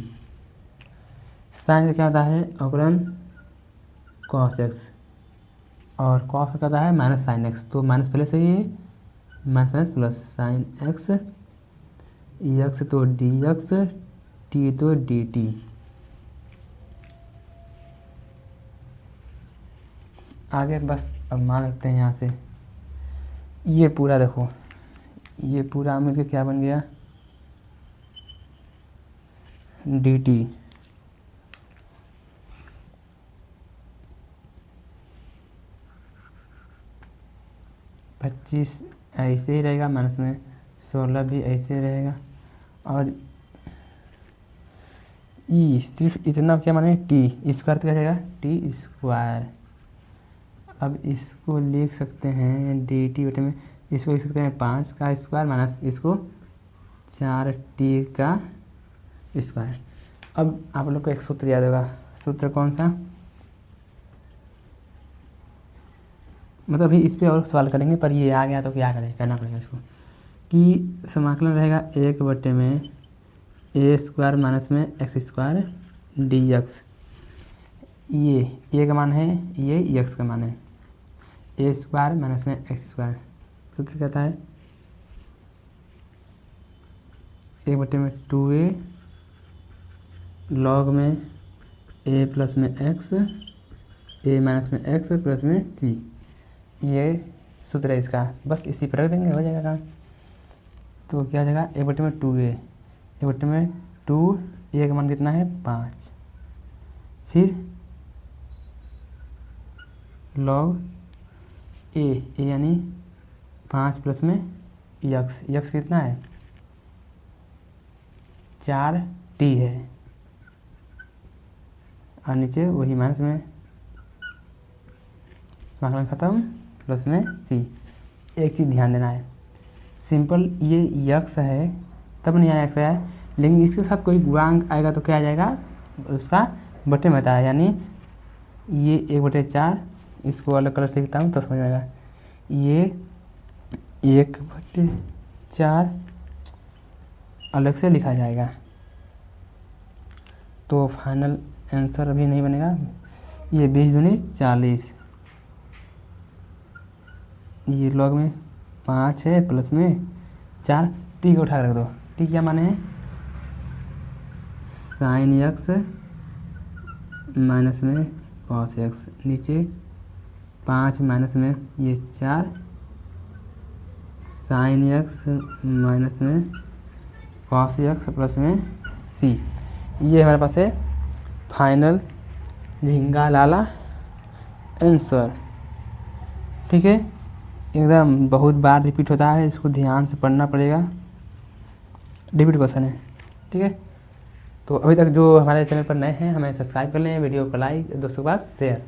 साइन का क्या होता है अवकलन cos x और cos का क्या होता है माइनस साइन x, तो माइनस पहले से ही है, minus minus plus sign x, x तो dx, t तो dt। आगे बस अब मान रखते हैं यहाँ से, ये पूरा देखो, ये पूरा मिलकर क्या बन गया dt। 25 ऐसे ही रहेगा, माइनस में 16 भी ऐसे ही रहेगा, और ई सिर्फ इतना क्या माने टी स्क्वायर, तो क्या जाएगा टी स्क्वायर। अब इसको लिख सकते हैं डी टी बटे में, इसको लिख सकते हैं 5 का स्क्वायर माइनस इसको 4t का स्क्वायर। अब आप लोग को एक सूत्र याद होगा, सूत्र कौन सा, मतलब अभी इस पे और सवाल करेंगे, पर ये आ गया तो क्या करें, करना पड़ेगा इसको, कि समाकलन रहेगा 1 बटे में ए स्क्वायर माइनस में एक्स स्क्वायर डी एक्स। ये ए का मान है, ये एक्स का मान है, ए स्क्वायर माइनस में एक्स स्क्वायर। सूत्र कहता है 1 बटे में 2a लॉग में a प्लस में x, a माइनस में x प्लस में c। ये सूत्र है इसका, बस इसी पर रख देंगे, हो जाएगा काम। तो क्या हो जाएगा 1 बटे में 2a, 1 बटे में 2, a का मान कितना है 5, फिर लॉग a यानी 5 प्लस में x कितना है 4t है, और नीचे वही माइनस में समाकलन खत्म प्लस में c। एक चीज़ ध्यान देना है, सिंपल ये x है तब नहीं आया x आया, लेकिन इसके साथ कोई गुणांक आएगा तो क्या आ जाएगा उसका बटे में आता है, यानी ये 1/4, इसको अलग कलर से लिखता हूँ तो समझ में आएगा, ये 1/4 अलग से लिखा जाएगा। तो फाइनल आंसर अभी नहीं बनेगा, ये 20 दूनी 40, ये लॉग में 5 है प्लस में 4, टी को उठा रख दो, टी क्या माने हैं साइन एक्स माइनस में कॉस एक्स, नीचे 5 माइनस में ये 4 साइन एक्स माइनस में कॉस एक्स प्लस में सी। ये हमारे पास है फाइनल झिंगा लाला आंसर। ठीक है, एकदम बहुत बार रिपीट होता है, इसको ध्यान से पढ़ना पड़ेगा, रिपीट क्वेश्चन है। ठीक है, तो अभी तक जो हमारे चैनल पर नए हैं हमें सब्सक्राइब कर लें, वीडियो को लाइक, दोस्तों के पास शेयर,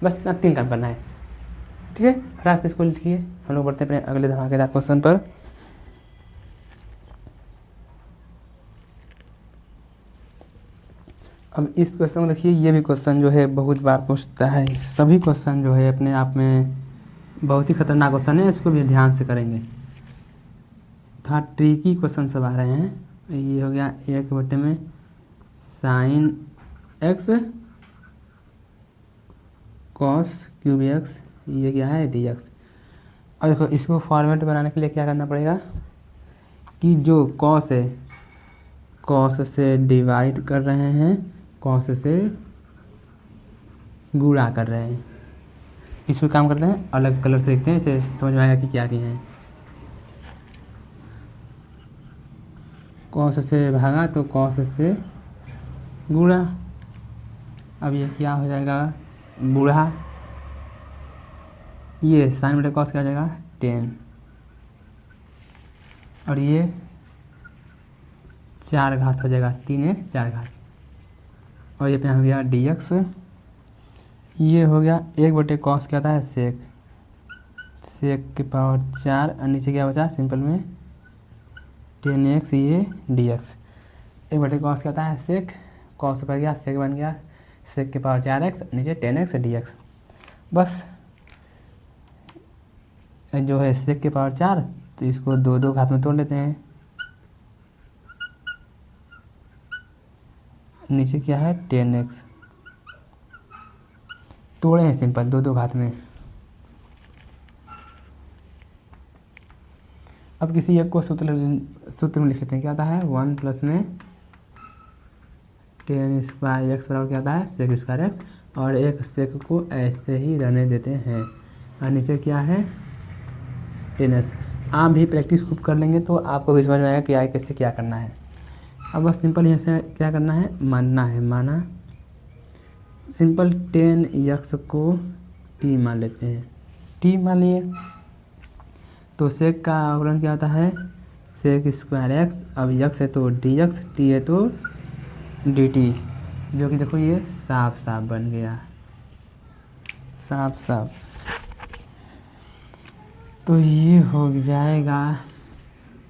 बस इतना 3 काम करना है। ठीक है, फटाक से इसको लिखिए, हम लोग बढ़ते हैं अपने अगले धमाकेदार क्वेश्चन पर। अब इस क्वेश्चन को देखिए, ये भी क्वेश्चन जो है बहुत बार पूछता है, सभी क्वेश्चन जो है अपने आप में बहुत ही खतरनाक क्वेश्चन है, इसको भी ध्यान से करेंगे, थोड़ा ट्रिकी क्वेश्चन सब आ रहे हैं। ये हो गया 1 बटे में sine x cos cube x, ये क्या है डी एक्स। और देखो इसको फॉर्मेट बनाने के लिए क्या करना पड़ेगा कि जो कॉस है, कॉस से डिवाइड कर रहे हैं, कॉस से गुणा कर रहे हैं, इसमें काम करते हैं, अलग कलर से लिखते हैं, इसे समझ में आएगा कि क्या किए हैं। कॉस से भागा तो कॉस से गुणा, अब ये क्या हो जाएगा बूढ़ा, ये साइन बटे कॉस क्या हो जाएगा 10, और ये 4 घात हो जाएगा, 3 1 4 घात, और ये पे हो गया डी एक्स। ये हो गया 1 बटे कॉस क्या होता है सेक, सेक के पावर 4, और नीचे क्या बचा सिंपल में 10x, ये डी एक्स। 1 बटे कॉस क्या होता है सेक, कॉस ऊपर गया सेक बन गया, सेक के पावर 4x, नीचे 10x डी एक्स। बस जो है सेक के पावर 4, तो इसको 2 2 घात में तोड़ लेते हैं, नीचे क्या है 10x, तोड़े हैं सिंपल दो दो घात में। अब किसी एक को सूत्र में लिख लेते हैं। क्या आता है 1 प्लस में 10 स्क्वायर एक्स बराबर क्या आता है सेक स्क्वायर एक्स, और एक सेक को ऐसे ही रहने देते हैं, और नीचे क्या है 10s। आप भी प्रैक्टिस खूब कर लेंगे तो आपको भी समझ में आएगा कि आगे कैसे क्या करना है। अब बस सिंपल यहाँ से क्या करना है, मानना है, माना सिंपल 10x को t मान लेते हैं। t मान लिए तो सेक का अवकलन क्या होता है सेक स्क्वायर एक्स। अब x है तो dx, t है तो dt, जो कि देखो ये साफ साफ बन गया, साफ साफ। तो ये हो जाएगा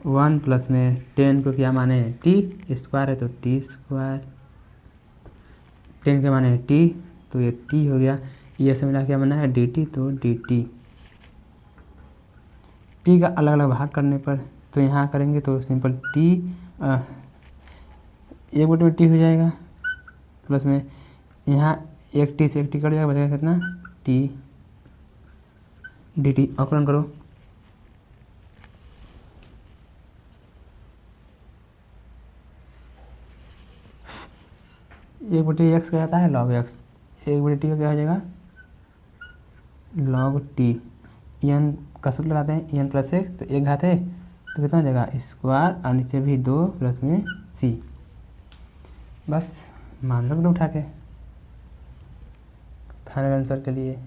1 प्लस में 10 को क्या माने t स्क्वायर है तो t स्क्वायर, 10 के माने t तो ये t हो गया, ये से मिला क्या बना है dt तो dt। t का अलग अलग भाग करने पर तो यहाँ करेंगे तो सिंपल t 1 में t हो जाएगा, प्लस में यहाँ एक t से एक t कट जाएगा, बचेगा कितना t dt। अवकलन करो, एक बटे एक्स क्या आता है लॉग एक्स, एक बटे टी का क्या हो जाएगा लॉग टी। एन का सूत्र लगाते हैं एन प्लस एक तो एक घात है तो कितना हो जाएगा स्क्वायर, और नीचे भी 2 प्लस में सी। बस मान रख दो उठा के फाइनल आंसर के लिए।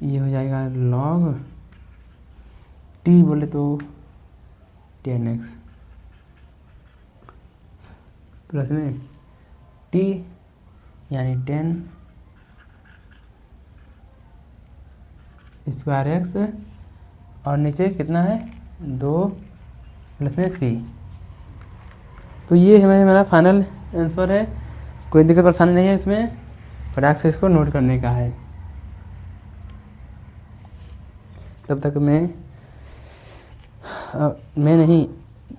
ये हो जाएगा लॉग टी बोले तो 10x प्लस में t यानी 10 स्क्वायर एक्स, और नीचे कितना है 2 प्लस में c। तो ये हमारा फाइनल आंसर है। कोई दिक्कत परेशानी नहीं है इसमें, फटाक से इसको नोट करने का है। तब तक मैं नहीं,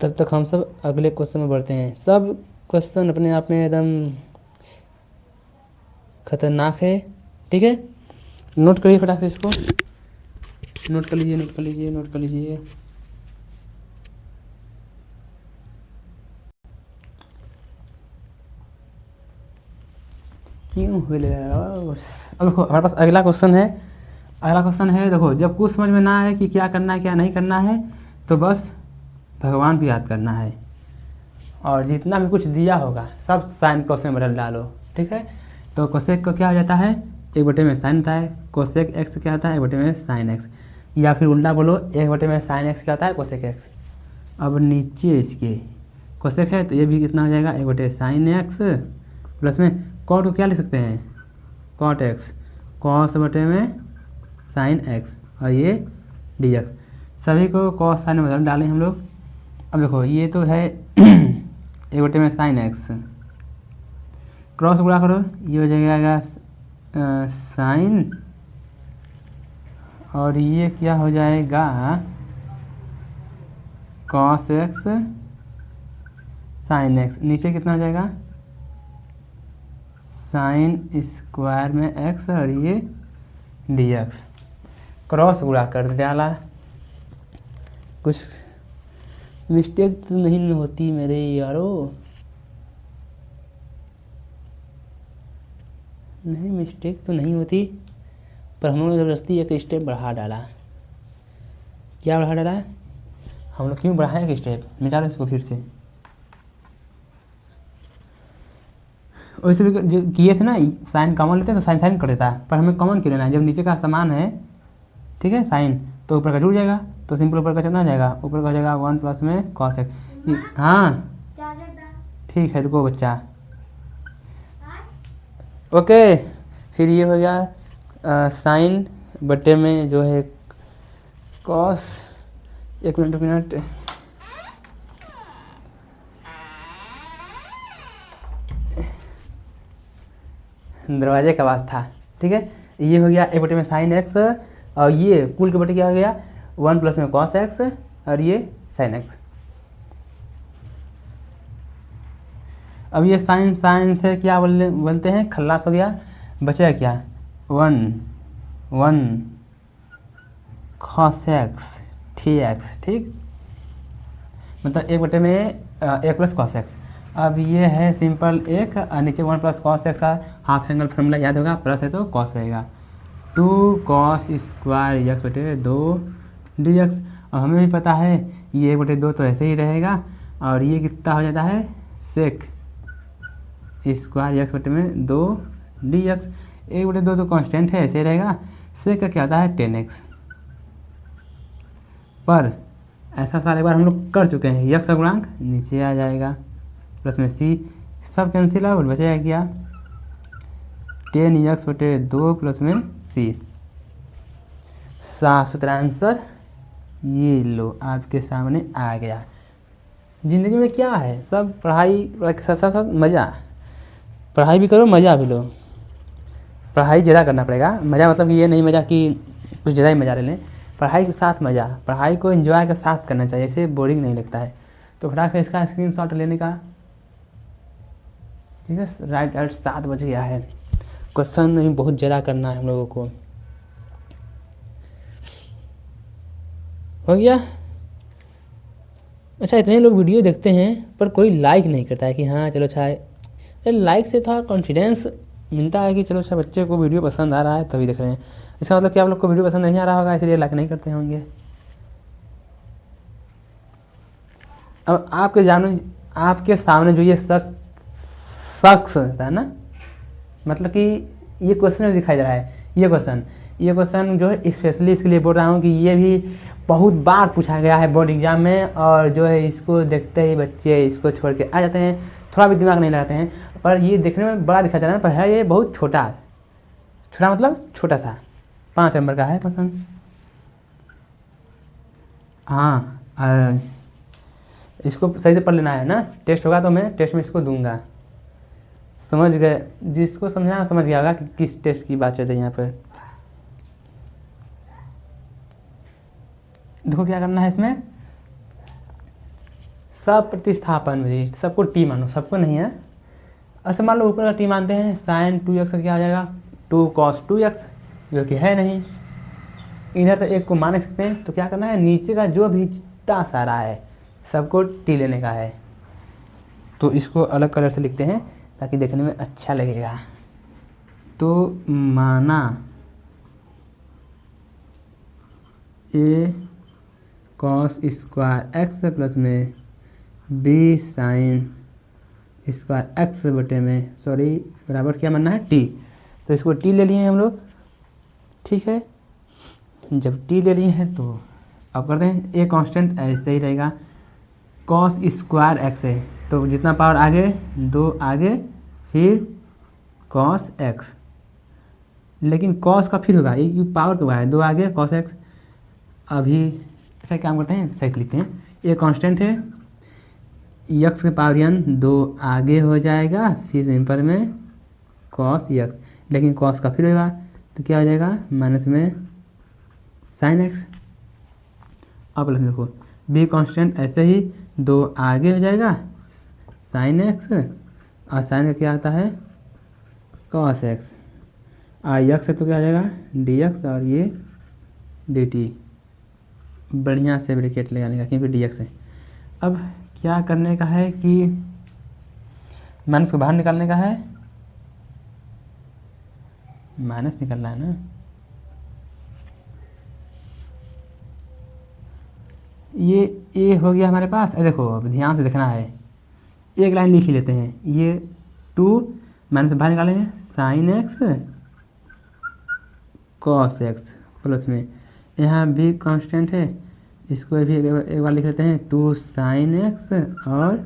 तब तक हम सब अगले क्वेश्चन में बढ़ते हैं। सब क्वेश्चन अपने आप में एकदम खतरनाक है, ठीक है। नोट करिए फटाक से इसको, नोट कर लीजिए, नोट कर लीजिए, नोट कर लीजिए। क्यों हुए अब देखो हमारे पास अगला क्वेश्चन है। अगला क्वेश्चन है देखो, जब कुछ समझ में ना आए कि क्या करना है क्या नहीं करना है तो बस भगवान को याद करना है, और जितना भी कुछ दिया होगा सब साइन कोस में बदल डालो, ठीक है। तो कोसेक का क्या हो जाता है 1 में साइन होता है, कोसेक एक्स क्या होता है 1 में साइन एक्स, या फिर उल्टा बोलो 1 में साइन एक्स क्या होता है कोसेक एक्स। अब नीचे इसके कोसेक है तो ये भी कितना हो जाएगा 1 साइन एक्स, प्लस में कॉट को क्या लिख सकते हैं कॉट एक्स, कॉस बटे में साइन एक्स, और ये डी एक्स। सभी को कॉस साइन में बदल डालें हम लोग। अब देखो ये तो है 1 में साइन एक्स, क्रॉस गुणा करो ये हो जाएगा साइन, और ये क्या हो जाएगा कॉस एक्स साइन एक्स, नीचे कितना हो जाएगा साइन स्क्वायर में एक्स, और ये डी एक्स। क्रॉस गुणा कर डाला, कुछ मिस्टेक तो नहीं होती मेरे यारो, नहीं मिस्टेक तो नहीं होती, पर हम लोग ने ज़बरदस्ती एक स्टेप बढ़ा डाला। क्या बढ़ा डाला हम लोग, क्यों बढ़ाए एक स्टेप, मिटा लो इसको फिर से। वैसे भी जो किए थे ना साइन कॉमन लेते हैं तो साइन साइन कर देता है, पर हमें कॉमन क्यों लेना है, जब नीचे का समान है ठीक है साइन तो ऊपर का जुड़ जाएगा, तो सिंपल ऊपर का कितना हो जाएगा, ऊपर का हो जाएगा 1 प्लस में कॉस एक्स। हाँ ठीक है रुको बच्चा, ओके। फिर ये हो गया साइन बटे में जो है कॉस, एक मिनट दरवाजे का आवाज़ था, ठीक है। ये हो गया 1 में साइन एक्स, और ये कुल के बटे क्या हो गया 1 प्लस में कॉस एक्स, और ये साइन एक्स। अब ये साइन साइन से क्या बोलते हैं, खल्लास हो गया, बचेगा क्या, 1 cos x dx, ठीक, मतलब 1/(1 + cos x)। अब ये है सिंपल एक, नीचे 1 + cos x का हाफ एंगल फार्मूला याद होगा, प्लस है तो cos रहेगा, 2 cos² x/2 dx। और हमें भी पता है ये 1/2 तो ऐसे ही रहेगा, और ये कितना हो जाता है sec² x/2 dx। 1/2 तो कांस्टेंट है, ऐसे ही रहेगा। sec का क्या होता है 10x। पर ऐसा सवाल एक बार हम लोग कर चुके हैं, यक्स का गुणांक नीचे आ जाएगा, प्लस में c, सब कैंसिल आउट, बचेगा क्या 10x/2 प्लस में c। साफ सुथरा आंसर ये लो आपके सामने आ गया। ज़िंदगी में क्या है, सब पढ़ाई के साथ साथ मज़ा, पढ़ाई भी करो मज़ा भी लो। पढ़ाई ज़्यादा करना पड़ेगा, मज़ा मतलब कि ये नहीं मज़ा कि कुछ ज़्यादा ही मज़ा ले लें, पढ़ाई के साथ मज़ा, पढ़ाई को एंजॉय के साथ करना चाहिए, ऐसे बोरिंग नहीं लगता है। तो फटाक से इसका स्क्रीनशॉट लेने का, ठीक है। राइट 7 बज गया है, क्वेश्चन में बहुत ज़्यादा करना है हम लोगों को। हो गया। अच्छा, इतने लोग वीडियो देखते हैं पर कोई लाइक नहीं करता है कि हाँ चलो अच्छा है। लाइक से थोड़ा कॉन्फिडेंस मिलता है कि चलो अच्छा बच्चे को वीडियो पसंद आ रहा है तभी देख रहे हैं। इसका मतलब कि आप लोग को वीडियो पसंद नहीं आ रहा होगा, इसलिए लाइक नहीं करते होंगे। अब आपके सामने जो ये शख्स है ना, मतलब कि ये क्वेश्चन दिखाई दे रहा है, ये क्वेश्चन जो है स्पेशली इसके लिए बोल रहा हूँ कि ये भी बहुत बार पूछा गया है बोर्ड एग्जाम में, और जो है इसको देखते ही बच्चे इसको छोड़ के आ जाते हैं, थोड़ा भी दिमाग नहीं लगाते हैं। पर ये देखने में बड़ा दिखाई दे रहा है, पर है ये बहुत छोटा मतलब छोटा सा, 5 नंबर का है क्वेश्चन। हाँ, इसको सही से पढ़ लेना है ना, टेस्ट होगा तो मैं टेस्ट में इसको दूंगा। समझ गए, जिसको समझना समझ गया होगा कि किस टेस्ट की बात चल रही है यहाँ पर। देखो क्या करना है इसमें, सब प्रतिस्थापन विधि, सबको टी मानो, सबको नहीं है। अच्छा मान लो ऊपर का टी मानते हैं, sin 2x का क्या आ जाएगा 2 cos 2x, जो कि है नहीं, इधर तो एक को मान सकते हैं। तो क्या करना है, नीचे का जो भी जितना सारा है सबको टी लेने का है। तो इसको अलग कलर से लिखते हैं ताकि देखने में अच्छा लगेगा। तो माना a cos² x प्लस में b sin² x बटे में, सॉरी बराबर क्या मानना है t। तो इसको t ले लिए हैं हम लोग, ठीक है। जब t ले लिए हैं तो अब करते हैं, a कांस्टेंट ऐसे ही रहेगा, cos² x है तो जितना पावर आगे 2 आगे, फिर cos x, लेकिन cos का फिर होगा, ये पावर का है 2 आगे cos x। अभी अच्छा काम करते हैं, सही से लिखते हैं, ये कांस्टेंट है, x के पावर n 2 आगे हो जाएगा, फिर सिंपल में cos x, लेकिन cos का फिर होगा तो क्या हो जाएगा माइनस में sin x। अब देखो b कांस्टेंट ऐसे ही 2 आगे हो जाएगा sin x, और sin का क्या आता है cos x, और x तो क्या हो जाएगा dx, और ये dt, बढ़िया से ब्रैकेट लगाने का क्योंकि dx है। अब क्या करने का है कि माइनस को बाहर निकालने का है, माइनस निकालना है ना, ये हो गया हमारे पास। देखो अब ध्यान से देखना है, एक लाइन लिख ही लेते हैं, ये 2 माइनस बाहर निकालेंगे sin x cos x plus में यहाँ भी कांस्टेंट है, इसको भी एक बार लिख लेते हैं 2 sin x और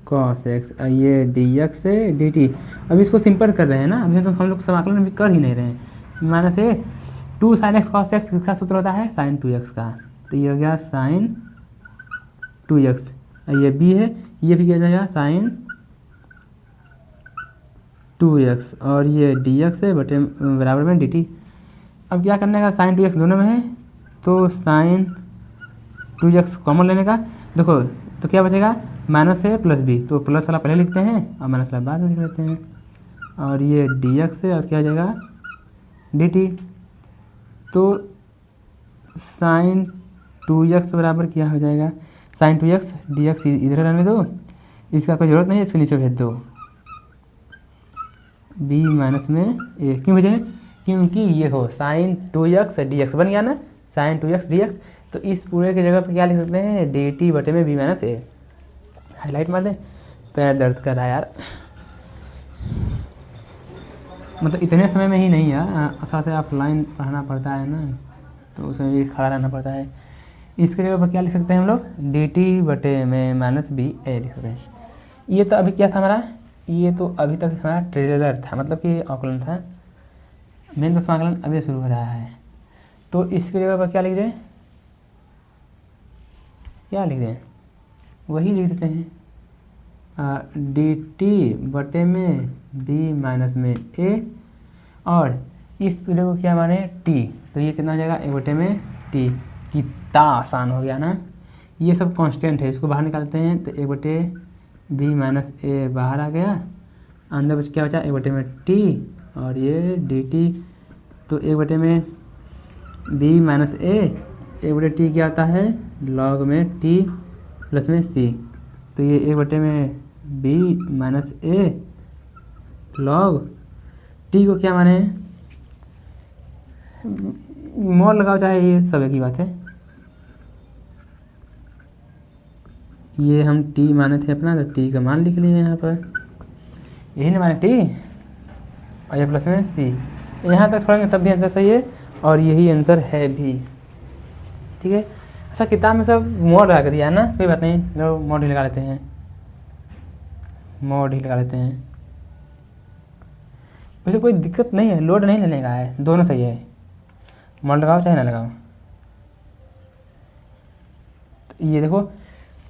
cos x, और ये dx से dt। अब इसको सिंपल कर रहे हैं ना, अभी तो हम लोग समाकलन भी कर ही नहीं रहे हैं। माइनस से 2 sin x cos x किसका सूत्र होता है sin 2x का, तो ये हो गया sin 2x, ये b है, ये भी क्या जाएगा sin 2x, और ये dx है बटे बराबर में dt। अब क्या करने का, sin 2x दोनों में है तो sin 2x कॉमन लेने का, देखो तो क्या बचेगा माइनस ए प्लस बी, तो प्लस वाला पहले लिखते हैं और माइनस वाला बाद में लिख लेते हैं। और ये डी एक्स है और क्या हो जाएगा डी टी। तो साइन 2x बराबर क्या हो जाएगा, साइन 2x डी एक्स इधर रहने दो, इसका कोई ज़रूरत नहीं है, इसको नीचे भेज दो b माइनस में a। क्यों भेजें, क्योंकि ये हो साइन 2x डी एक्स बन गया ना, साइन 2x डी एक्स। तो इस पूरे की जगह पर क्या लिख सकते हैं, डी टी बटे में b माइनस ए। हाईलाइट मार दें, पैर दर्द कर रहा है यार, मतलब इतने समय में ही नहीं है, अच्छा से ऑफलाइन पढ़ना पड़ता है ना, तो उसमें भी खड़ा रहना पड़ता है। इसके जगह पर क्या लिख सकते हैं हम लोग, डी टी बटे में माइनस बी ए लिख सकते हैं। ये तो अभी क्या था हमारा, ये तो अभी तक हमारा ट्रेलर था, मतलब कि आकलन था, मेन तो समाकलन अभी शुरू हो रहा है। तो इसकी जगह पर क्या लिख दें, क्या लिख दें, वही लिख देते हैं डी टी बटे में बी माइनस में ए, और इस पीरियड को क्या माने टी, तो ये कितना हो जाएगा 1 में टी। कितना आसान हो गया ना, ये सब कांस्टेंट है, इसको बाहर निकालते हैं तो 1 बी माइनस ए बाहर आ गया, अंदर बच क्या बचा 1 में टी और ये डी टी। तो 1 में बी माइनस ए, 1 टी क्या आता है लॉग में टी प्लस में सी, तो ये 1 में बी माइनस ए लॉग टी को क्या माने, मोल लगाओ चाहे, ये सब एक ही बात है। ये हम टी माने थे अपना, तो टी का मान लिख लिए यहाँ पर, यही ना माने टी, और ये प्लस में सी। यहाँ तक छोड़ेंगे तब भी आंसर सही है, और यही आंसर है भी, ठीक है। अच्छा किताब में सब मोड लगा दिया है ना, कोई बात नहीं, जो मोड ही लगा लेते हैं, मोड ही लगा लेते हैं, वैसे कोई दिक्कत नहीं है, लोड नहीं लेने का है, दोनों सही है, मोड लगाओ चाहे ना लगाओ। तो ये देखो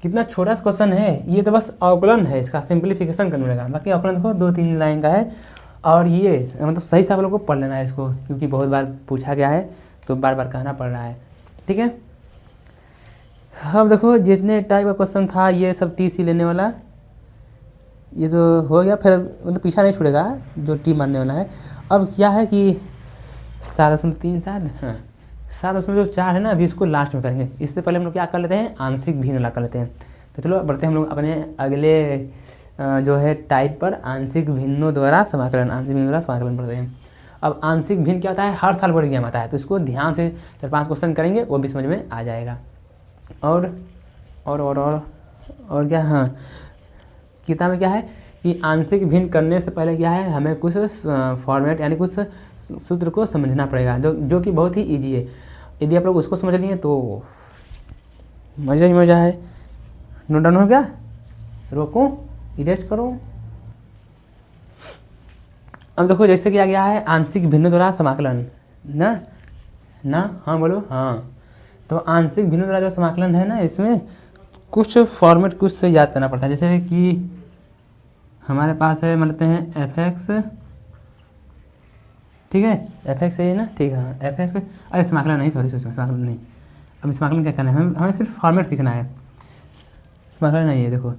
कितना छोटा सा क्वेश्चन है, ये तो बस अवकलन है, इसका सिंप्लीफिकेशन करने का, बाकी अवकलन देखो 2-3 लाइन का है। और ये मतलब सही से आप लोगों को पढ़ लेना है इसको, क्योंकि बहुत बार पूछा गया है तो बार बार कहना पड़ रहा है, ठीक है। अब देखो जितने टाइप का क्वेश्चन था ये सब टी सी लेने वाला, ये तो हो गया, फिर मतलब पीछा नहीं छूटेगा जो टी मानने वाला है। अब क्या है कि 7.37, हाँ 7.4 है ना, अभी इसको लास्ट में करेंगे, इससे पहले हम लोग क्या कर लेते हैं, आंशिक भिन्न वाला कर लेते हैं। तो चलो बढ़ते हैं हम लोग अपने अगले जो है टाइप पर, आंशिक भिन्नों द्वारा समाकलन, आंशिक भिन्न द्वारा समाकलन पढ़ते हैं। अब आंशिक भिन्न क्या होता है, हर साल बोर्ड एग्जाम आता है, तो इसको ध्यान से 4-5 क्वेश्चन करेंगे, वो भी समझ में आ जाएगा। और क्या, हाँ किताब में क्या है कि आंशिक भिन्न करने से पहले क्या है, हमें कुछ फॉर्मेट यानी कुछ सूत्र को समझना पड़ेगा, जो कि बहुत ही इजी है। यदि आप लोग उसको समझ लिए तो मज़ा ही मज़ा है। नोट डाउन हो गया, रोको इरेज करो। अब देखो जैसे कि आ गया है आंशिक भिन्न द्वारा समाकलन, ना हाँ बोलो हाँ। तो आंशिक भिन्न द्वारा जो समाकलन है ना, इसमें कुछ फॉर्मेट कुछ से याद करना पड़ता है। जैसे कि हमारे पास है, मान लेते हैं एफ एक्स, ठीक है, एफ एक्स है ना, ठीक है एफ एक्स, अरे समाकलन नहीं, सॉरी समाकलन नहीं, अब समाकलन क्या करना है, हमें सिर्फ फॉर्मेट सीखना है, समाकलन नहीं है। देखो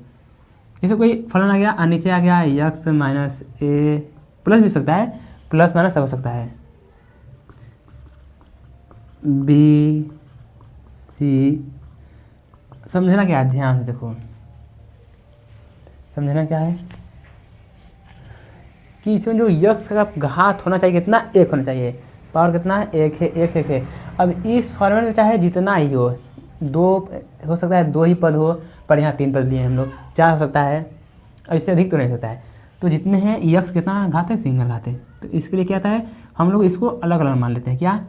जैसे कोई फलन आ गया और नीचे आ गया एक्स माइनस ए, प्लस भी हो सकता है, प्लस माइनस सब हो सकता है, बी सी, समझना क्या है, ध्यान से देखो, समझना क्या है कि इसमें जो यक्स का घात होना चाहिए कितना, 1 होना चाहिए, पावर कितना है 1 है, 1 है। अब इस फॉर्मेट में चाहे जितना ही हो, 2 हो सकता है, 2 ही पद हो, पर यहाँ 3 पद लिए हैं हम लोग, 4 हो सकता है, अब इससे अधिक तो नहीं सकता है। तो जितने हैं यक्स कितना घात है, सिंगल घात है, तो इसके लिए क्या आता है, हम लोग इसको अलग अलग मान लेते हैं, क्या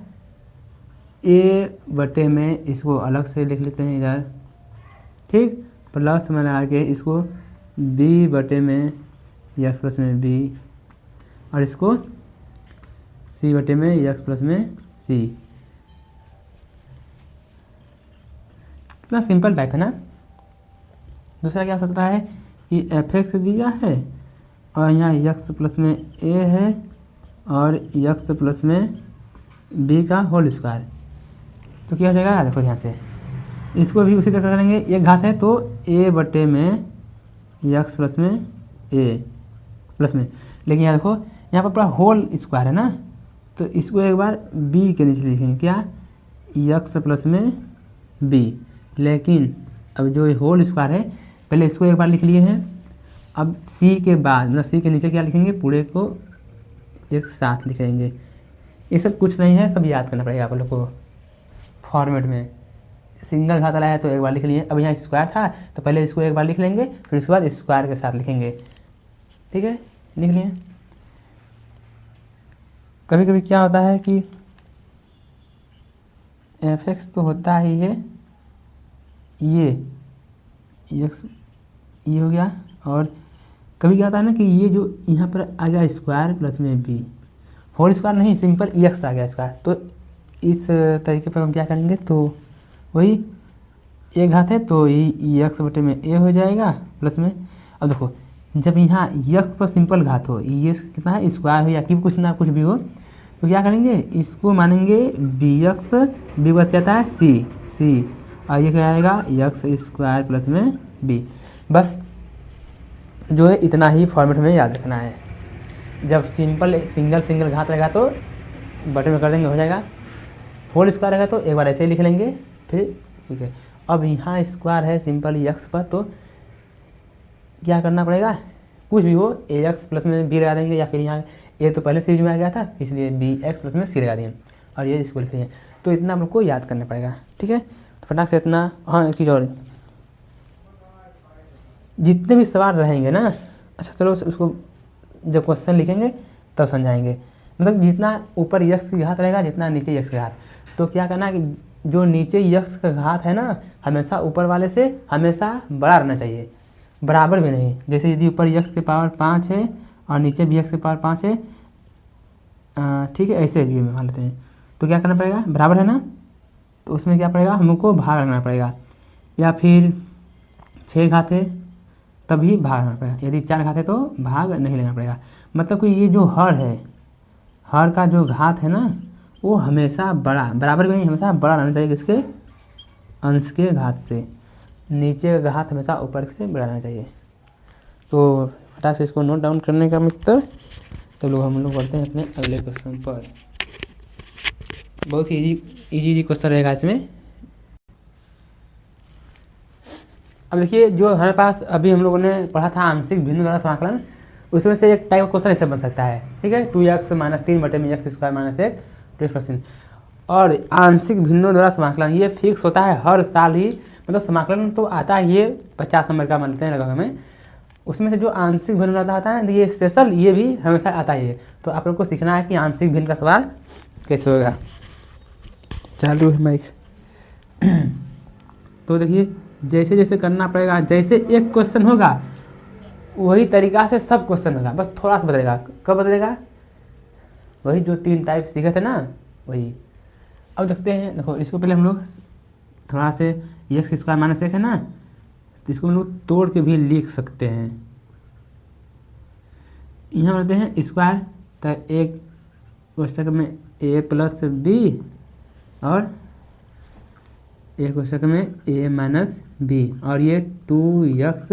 ए बटे में इसको अलग से लिख लेते हैं इधर, ठीक, प्लस में लगा के इसको बी बटे में एक्स प्लस में बी, और इसको सी बटे में एक्स प्लस में सी। कितना सिंपल टाइप है ना। दूसरा क्या हो सकता है, ये एफ एक्स दिया है और यहाँ एक्स प्लस में ए है और एक्स प्लस में बी का होल स्क्वायर, तो क्या हो जाएगा, देखो ध्यान से, इसको भी उसी तरह करेंगे, एक घात है तो ए बटे में यक्स प्लस में ए प्लस में, लेकिन यहाँ देखो यहाँ पर पूरा होल स्क्वायर है ना, तो इसको एक बार बी के नीचे लिखेंगे क्या, यक्स प्लस में बी। लेकिन अब जो होल स्क्वायर है पहले इसको एक बार लिख लिए हैं, अब सी के बाद मतलब सी के नीचे क्या लिखेंगे, पूरे को एक साथ लिखेंगे। ये सब कुछ नहीं है, सब याद करना पड़ेगा आप लोग को फॉर्मेट में। सिंगल घात वाला है तो एक बार लिख लिए, अब यहाँ स्क्वायर था तो पहले इसको एक बार लिख लेंगे, फिर उसके बाद स्क्वायर के साथ लिखेंगे। ठीक है, लिख लिए। कभी कभी क्या होता है कि एफ एक्स तो होता ही है, ये एक्स ये हो गया, और कभी क्या होता है ना कि ये जो यहाँ पर आ गया स्क्वायर प्लस में बी, होल स्क्वायर नहीं सिंपल एक्स आ गया स्क्वायर, तो इस तरीके पर हम क्या करेंगे, तो वही एक घात है तो ये एक्स बटे में ए हो जाएगा प्लस में। अब देखो जब यहाँ एक्स पर सिंपल घात हो, ये कितना है स्क्वायर हो या कि कुछ ना कुछ भी हो, तो क्या करेंगे, इसको मानेंगे बी एक्स, बी बात क्या था सी सी, और ये क्या आएगा एक्स स्क्वायर प्लस में बी। बस जो है इतना ही फॉर्मेट में याद रखना है। जब सिंगल घात रहेगा तो बटे में कर देंगे, हो जाएगा। होल स्क्वायर रहेगा तो एक बार ऐसे ही लिख लेंगे, फिर ठीक है। अब यहाँ स्क्वायर है सिंपल एक्स पर, तो क्या करना पड़ेगा, कुछ भी हो ए एक्स प्लस में बी लगा देंगे, या फिर यहाँ ए तो पहले सीरीज में आ गया था इसलिए बी एक्स प्लस में सी लगा दिए, और ये इसको लिख लिए। तो इतना हम लोग को याद करना पड़ेगा। ठीक है, तो फटाक से इतना। हाँ एक चीज़ और, जितने भी सवाल रहेंगे ना, अच्छा चलो उसको जब क्वेश्चन लिखेंगे तब समझाएंगे। मतलब जितना ऊपर यक्स की घात रहेगा, जितना नीचे यक्स की घात, तो क्या करना है कि जो नीचे यक्स का घात है ना, हमेशा ऊपर वाले से हमेशा बड़ा रहना चाहिए, बराबर भी नहीं। जैसे यदि ऊपर यक्स के पावर 5 है और नीचे भी यक्स के पावर 5 है, ठीक है, ऐसे भी मान लेते हैं, तो क्या करना पड़ेगा, बराबर है ना, तो उसमें क्या पड़ेगा, हमको भाग लगना पड़ेगा। या फिर 6 घात है तभी भाग लगना पड़ेगा, यदि 4 घात है तो भाग नहीं लगना पड़ेगा। मतलब कि ये जो हर है, हर का जो घात है ना, वो हमेशा बराबर भी नहीं, हमेशा बड़ा रहना चाहिए किसके, अंश के घात से। नीचे का घात हमेशा ऊपर से बड़ा रहना चाहिए। तो फटाक से इसको नोट डाउन करने का मित्र, तो लोग हम लोग बढ़ते हैं अपने अगले क्वेश्चन पर। बहुत ही इजी क्वेश्चन रहेगा इसमें। अब देखिए, जो हमारे पास अभी हम लोगों ने पढ़ा था आंशिक भिन्न द्वारा समाकलन, उसमें से एक टाइप का क्वेश्चन ऐसे बन सकता है। ठीक है, 2x - 3 बटे में x स्क्वायर माइनस 1 %। और आंशिक भिन्नों द्वारा समाकलन ये फिक्स होता है हर साल ही, मतलब समाकलन तो आता है ये 50 नंबर का मानते हैं लगभग हमें, उसमें से जो आंशिक भिन्न आता है ये स्पेशल, ये भी हमेशा आता है। तो आप लोग को सीखना है कि आंशिक भिन्न का सवाल कैसे होगा। चालू है माइक। तो देखिए, जैसे जैसे करना पड़ेगा, जैसे एक क्वेश्चन होगा वही तरीका से सब क्वेश्चन होगा, बस थोड़ा सा बदलेगा। कब बदलेगा, वही जो 3 टाइप सीखे थे ना वही। अब देखते हैं, देखो इसको पहले हम लोग थोड़ा से एक्स स्क्वायर माइनस 1 है ना, तो इसको हम लोग तोड़ के भी लिख सकते हैं। यहाँ बोलते हैं स्क्वायर, तो एक कोष्ठक में ए प्लस बी और एक कोष्ठक में ए माइनस बी, और ये 2x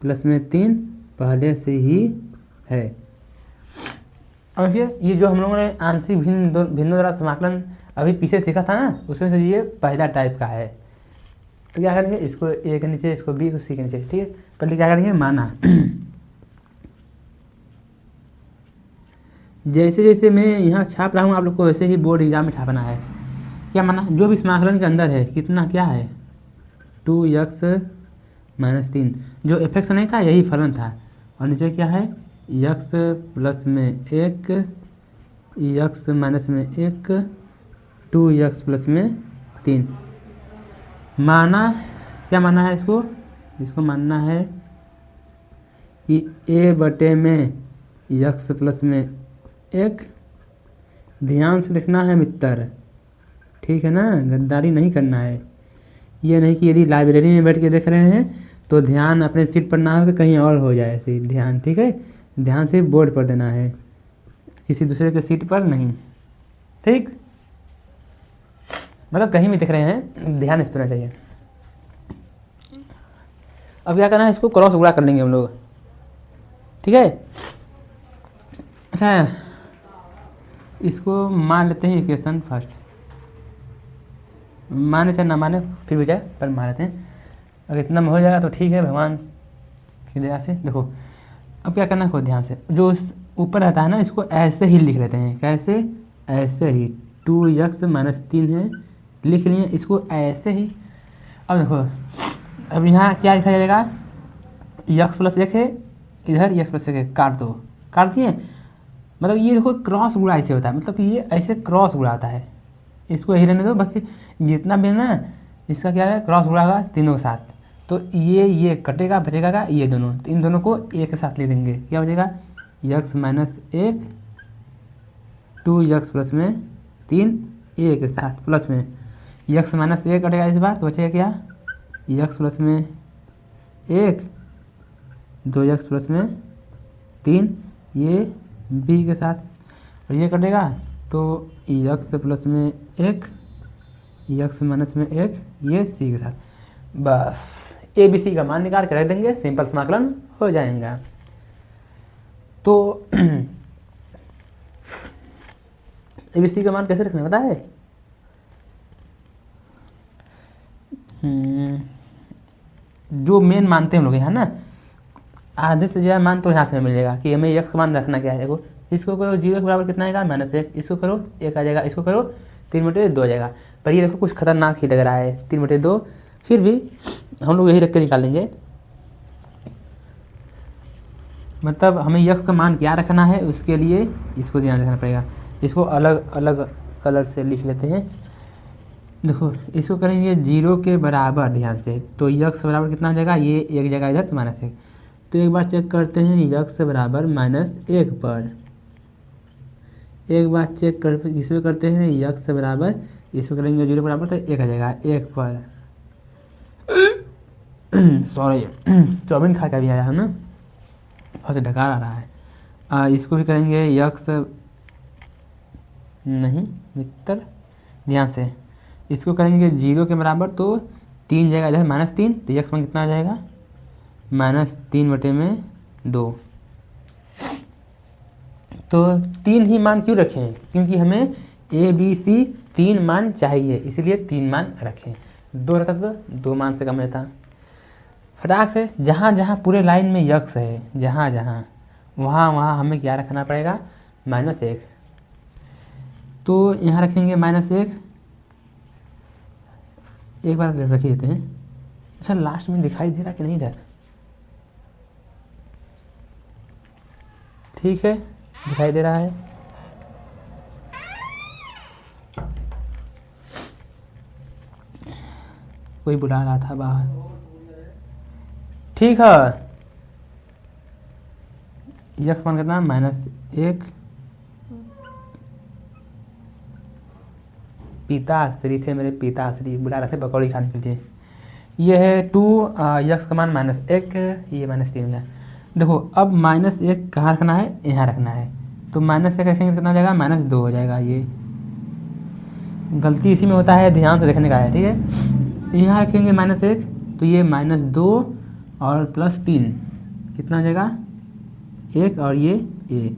प्लस में 3 पहले से ही है। और फिर ये जो हम लोगों ने आंशिक भिन्न द्वारा समाकलन अभी पीछे सीखा था ना, उसमें से ये पहला टाइप का है। तो क्या करेंगे, इसको ए के नीचे, इसको बी को सी के नीचे। ठीक है, पहले क्या करेंगे, माना। जैसे जैसे मैं यहाँ छाप रहा हूँ आप लोग को वैसे ही बोर्ड एग्जाम में छापना है। क्या माना, जो भी समाकलन के अंदर है कितना क्या है, 2x - 3, जो एफ नहीं था यही फलन था, और नीचे क्या है, x प्लस में 1, x माइनस में 1, 2x प्लस में 3। माना, क्या माना है इसको मानना है कि a बटे में x प्लस में 1। ध्यान से लिखना है मित्र, ठीक है ना, गद्दारी नहीं करना है। ये नहीं कि यदि लाइब्रेरी में बैठ के देख रहे हैं तो ध्यान अपने सीट पर ना हो कि कहीं और हो जाए ऐसे ध्यान। ठीक है, ध्यान से बोर्ड पर देना है, किसी दूसरे के सीट पर नहीं। ठीक, मतलब कहीं भी देख रहे हैं ध्यान इस पर चाहिए। अब क्या करना है, इसको क्रॉस गुणा कर लेंगे हम लोग, ठीक है। अच्छा, इसको मान लेते हैं इक्वेशन फर्स्ट, माने चाहे ना माने फिर भी जाए, पर मान लेते हैं। अगर इतना में हो जाएगा तो ठीक है, भगवान की दया से। देखो अब क्या करना है, खुद ध्यान से, जो उस ऊपर रहता है ना, इसको ऐसे ही लिख लेते हैं। कैसे? ऐसे ही 2x माइनस 3 है, लिख लिए इसको ऐसे ही। अब देखो, अब यहाँ क्या लिखा जाएगा, x प्लस 1 है, इधर x प्लस 1 है, काट दो, काट दिए। मतलब ये देखो क्रॉस गुणा ऐसे होता है, मतलब कि ये ऐसे क्रॉस गुणा आता है। इसको यही रहने दो, बस जितना भी है ना, इसका क्या है, क्रॉस गुणा होगा तीनों के साथ। तो ये कटेगा, बचेगा का ये दोनों, तो इन दोनों को एक साथ ले देंगे। क्या बचेगा, x माइनस 1 2x प्लस में 3 एक साथ प्लस में x माइनस 1 कटेगा इस बार, तो बचेगा क्या, x प्लस में 1 2x प्लस में 3 ये b के साथ, और ये कटेगा तो x प्लस में 1 x माइनस में 1 ये c के साथ। बस ए बी सी का मान निकाल के रख देंगे, सिंपल समाकलन हो जाएगा। तो ए बी सी का मान कैसे रखना पता है, जो मेन मानते हैं हम लोग यहाँ ना, आधे से ज़्यादा मान तो यहाँ से मिल जाएगा कि हमें x मान रखना क्या है। देखो इसको करो 0 के बराबर कितना आएगा, -1, इसको करो 1 आ जाएगा, इसको करो 3/2 आ जाएगा। पर ये देखो कुछ खतरनाक ही लग रहा है 3/2, फिर भी हम लोग यही रख के निकालेंगे। मतलब हमें x का मान क्या रखना है, उसके लिए इसको ध्यान रखना पड़ेगा। इसको अलग अलग कलर से लिख लेते हैं। देखो इसको करेंगे 0 के बराबर, ध्यान से, तो x बराबर कितना हो जाएगा, ये एक जगह इधर तो -1। तो एक बार चेक करते हैं x बराबर -1 पर, एक बार चेक कर इसमें करते हैं x बराबर, इसको करेंगे 0 बराबर तो 1 आ जाएगा 1 पर। सॉरी चौमिन खा के भी आया है ना, और से ढकार आ रहा है। इसको भी करेंगे x नहीं मित्र, ध्यान से, इसको करेंगे 0 के बराबर, तो 3 जाएगा इधर -3, तो x मान कितना आ जाएगा, -3/2। तो 3 ही मान क्यों रखे हैं, क्योंकि हमें ए बी सी 3 मान चाहिए, इसीलिए 3 मान रखें। 2 रहता तो 2 मान से कम रहता। फटाक से जहाँ जहाँ पूरे लाइन में x है, जहाँ जहाँ वहाँ वहाँ हमें क्या रखना पड़ेगा, -1। तो यहाँ रखेंगे -1, एक बार रख ही देते हैं। अच्छा लास्ट में दिखाई दे रहा कि नहीं इधर, ठीक है दिखाई दे रहा है। कोई बुला रहा था बाहर, ठीक है। x मान कितना, -1। पिताश्री थे मेरे, पिताश्री बुला रहे थे पकौड़ी खाने के लिए। ये है 2, x का मान -1, ये -3 हो गया। देखो अब -1 कहाँ रखना है, यहाँ रखना है, तो -1 रखेंगे कितना हो जाएगा, -2 हो जाएगा। ये गलती इसी में होता है, ध्यान से देखने का है, ठीक है। यहाँ रखेंगे -1, तो ये -2 और +3 कितना हो जाएगा, 1, और ये a,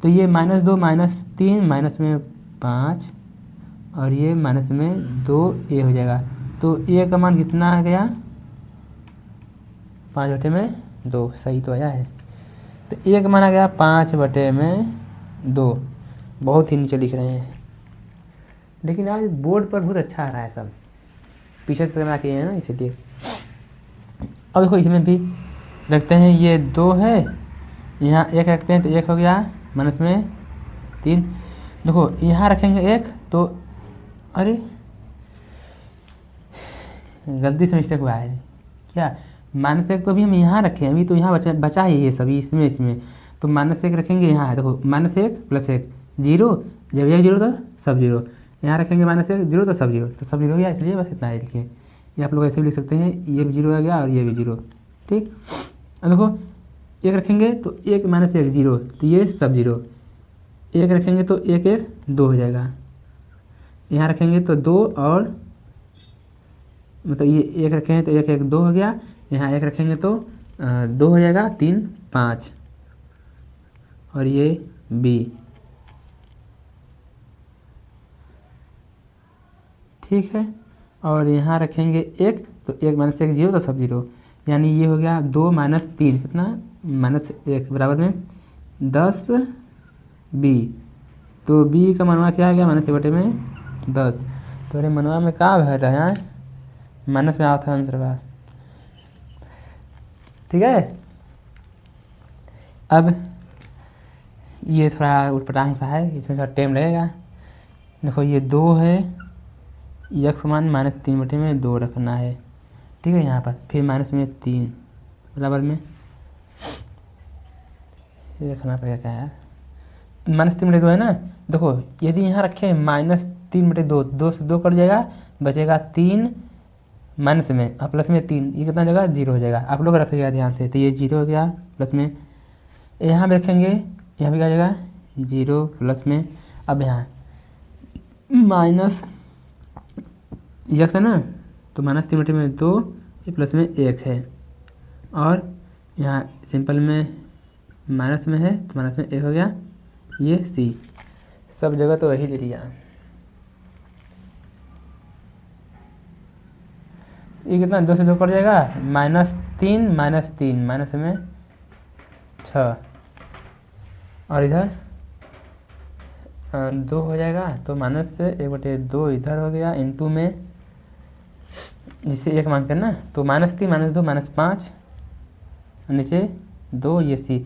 तो ये -2 -3 माइनस में 5 और ये माइनस में 2a हो जाएगा। तो a का मान कितना आ गया, 5/2, सही तो आया है। तो a का मान आ गया 5/2। बहुत ही नीचे लिख रहे हैं, लेकिन आज बोर्ड पर बहुत अच्छा आ रहा है, सब पीछे से बना के हैं ना, इसीलिए। अब देखो इसमें भी रखते हैं, ये 2 है, यहाँ 1 रखते हैं तो 1 हो गया, माइनस में 3। देखो यहाँ रखेंगे 1, तो अरे गलती से मिस्टेक हुआ है क्या, -1 तो अभी हम यहाँ रखें, अभी तो यहाँ बचा ही ये सभी इसमें तो -1 रखेंगे यहाँ है। देखो -1 + 1 0, जब 1 0 तो सब 0, यहाँ रखेंगे -1 0 तो सब 0, तो सब 0 हो गया, इसलिए बस इतना ही लिखिए। ये आप लोग ऐसे भी लिख सकते हैं, ये भी 0 आ गया और ये भी 0, ठीक। अब देखो 1 रखेंगे तो 1 -1 0, तो ये सब 0। 1 रखेंगे तो 1 1 2 हो जाएगा, यहाँ रखेंगे तो 2 और मतलब ये 1 रखेंगे तो 1 1 2 हो गया, यहाँ 1 रखेंगे तो 2 हो जाएगा, 3 5 और ये b। ठीक है, और यहाँ रखेंगे 1 तो 1 माइनस 1 जीरो तो सब जीरो, यानी ये हो गया 2 माइनस 3 कितना -1 बराबर में 10 b। तो b का मनवा क्या आ गया -1/10। तो अरे मनवा में क्या भर रहा है, माइनस में आता है आंसर बा। ठीक है, अब ये थोड़ा उटपटांग सा है, इसमें थोड़ा टाइम लगेगा। देखो ये 2 है, x मान -3/2 रखना है। ठीक है, यहाँ पर फिर माइनस में 3 बराबर में ये रखना पड़ेगा क्या है, -3/2 है ना। देखो यदि यहाँ रखे -3/2, 2 से 2 कट जाएगा, बचेगा 3 माइनस में और प्लस में 3, ये कितना जगह 0 हो जाएगा। आप लोग रखिएगा ध्यान से, तो ये 0 हो गया प्लस में, यहाँ भी रखेंगे, यहाँ भी क्या हो जाएगा 0 प्लस में। अब यहाँ माइनस x है ना, तो -3/2 ये प्लस में 1 है, और यहाँ सिंपल में माइनस में है तो माइनस में 1 हो गया, ये c सब जगह तो वही दे दिया। ये कितना 2 से 2 कट जाएगा, -3 माइनस में 6 और इधर 2 हो जाएगा, तो माइनस से 1/2 इधर हो गया, इनटू में जिसे 1 मानते हैं ना, तो -3 -2 -5 नीचे 2 ये c,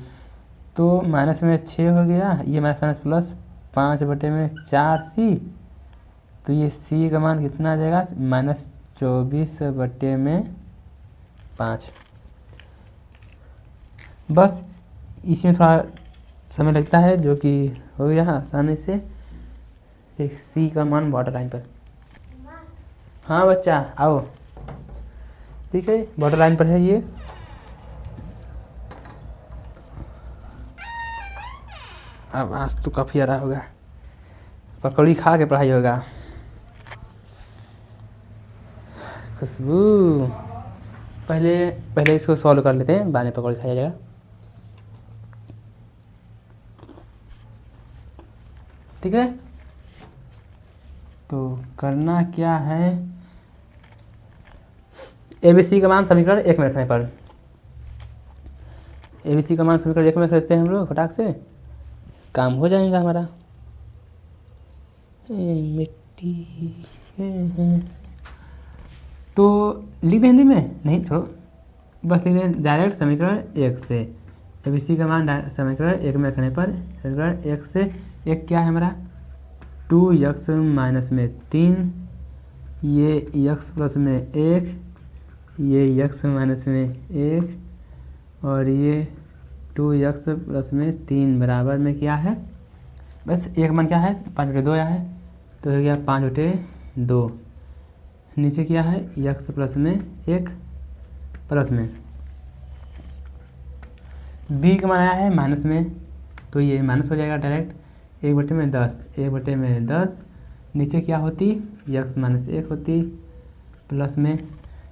तो माइनस में 6 हो गया, ये माइनस प्लस 5/4c, तो ये c का मान कितना आ जाएगा -24/5। बस इसमें थोड़ा समय लगता है, जो कि हो गया आसानी से। एक c का मान बॉर्डर लाइन पर। हाँ बच्चा आओ, ठीक है, बॉर्डर लाइन पर है ये। अब आज तो काफ़ी ज़्यादा होगा, पकौड़ी खा के पढ़ाई होगा। खुशबू, पहले इसको सॉल्व कर लेते हैं, बाद में पकौड़ी खाया जाएगा। ठीक है, तो करना क्या है, ABC का मान समीकरण 1 में रखने पर, ABC का मान समीकरण 1 में रख लेते हैं हम लोग, फटाक से काम हो जाएगा हमारा। मिट्टी तो लिख दें हिंदी में, नहीं छोड़ो, बस लिख दें डायरेक्ट समीकरण 1 से। ABC का मान समीकरण 1 में रखने पर, समीकरण 1 से 1 क्या है हमारा 2x माइनस में 3, ये x प्लस में 1, ये x माइनस में 1, और ये 2x प्लस में 3 बराबर में क्या है, बस एक मान क्या है 5/2 आया है, तो हो गया 5/2। नीचे क्या है x प्लस में 1 प्लस में b का मान आया है माइनस में, तो ये माइनस हो जाएगा डायरेक्ट, 1/10 नीचे क्या होती x माइनस 1 होती, प्लस में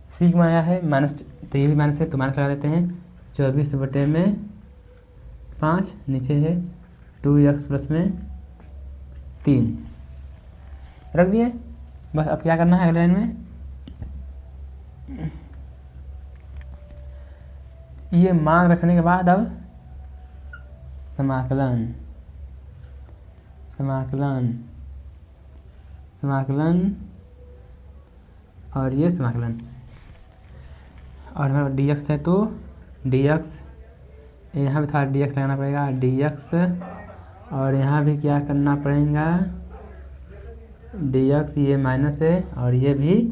c का मान आया है माइनस, तो ये भी माइनस है तो माइनस लगा देते हैं, 24/5 नीचे है 2x प्लस में 3 रख दिए। बस अब क्या करना है अगले लाइन में, ये मान रखने के बाद अब समाकलन और ये समाकलन, और हमारा dx है तो dx, यहाँ भी थोड़ा dx लगाना पड़ेगा dx, और यहाँ भी क्या करना पड़ेगा dx, ये माइनस है और ये भी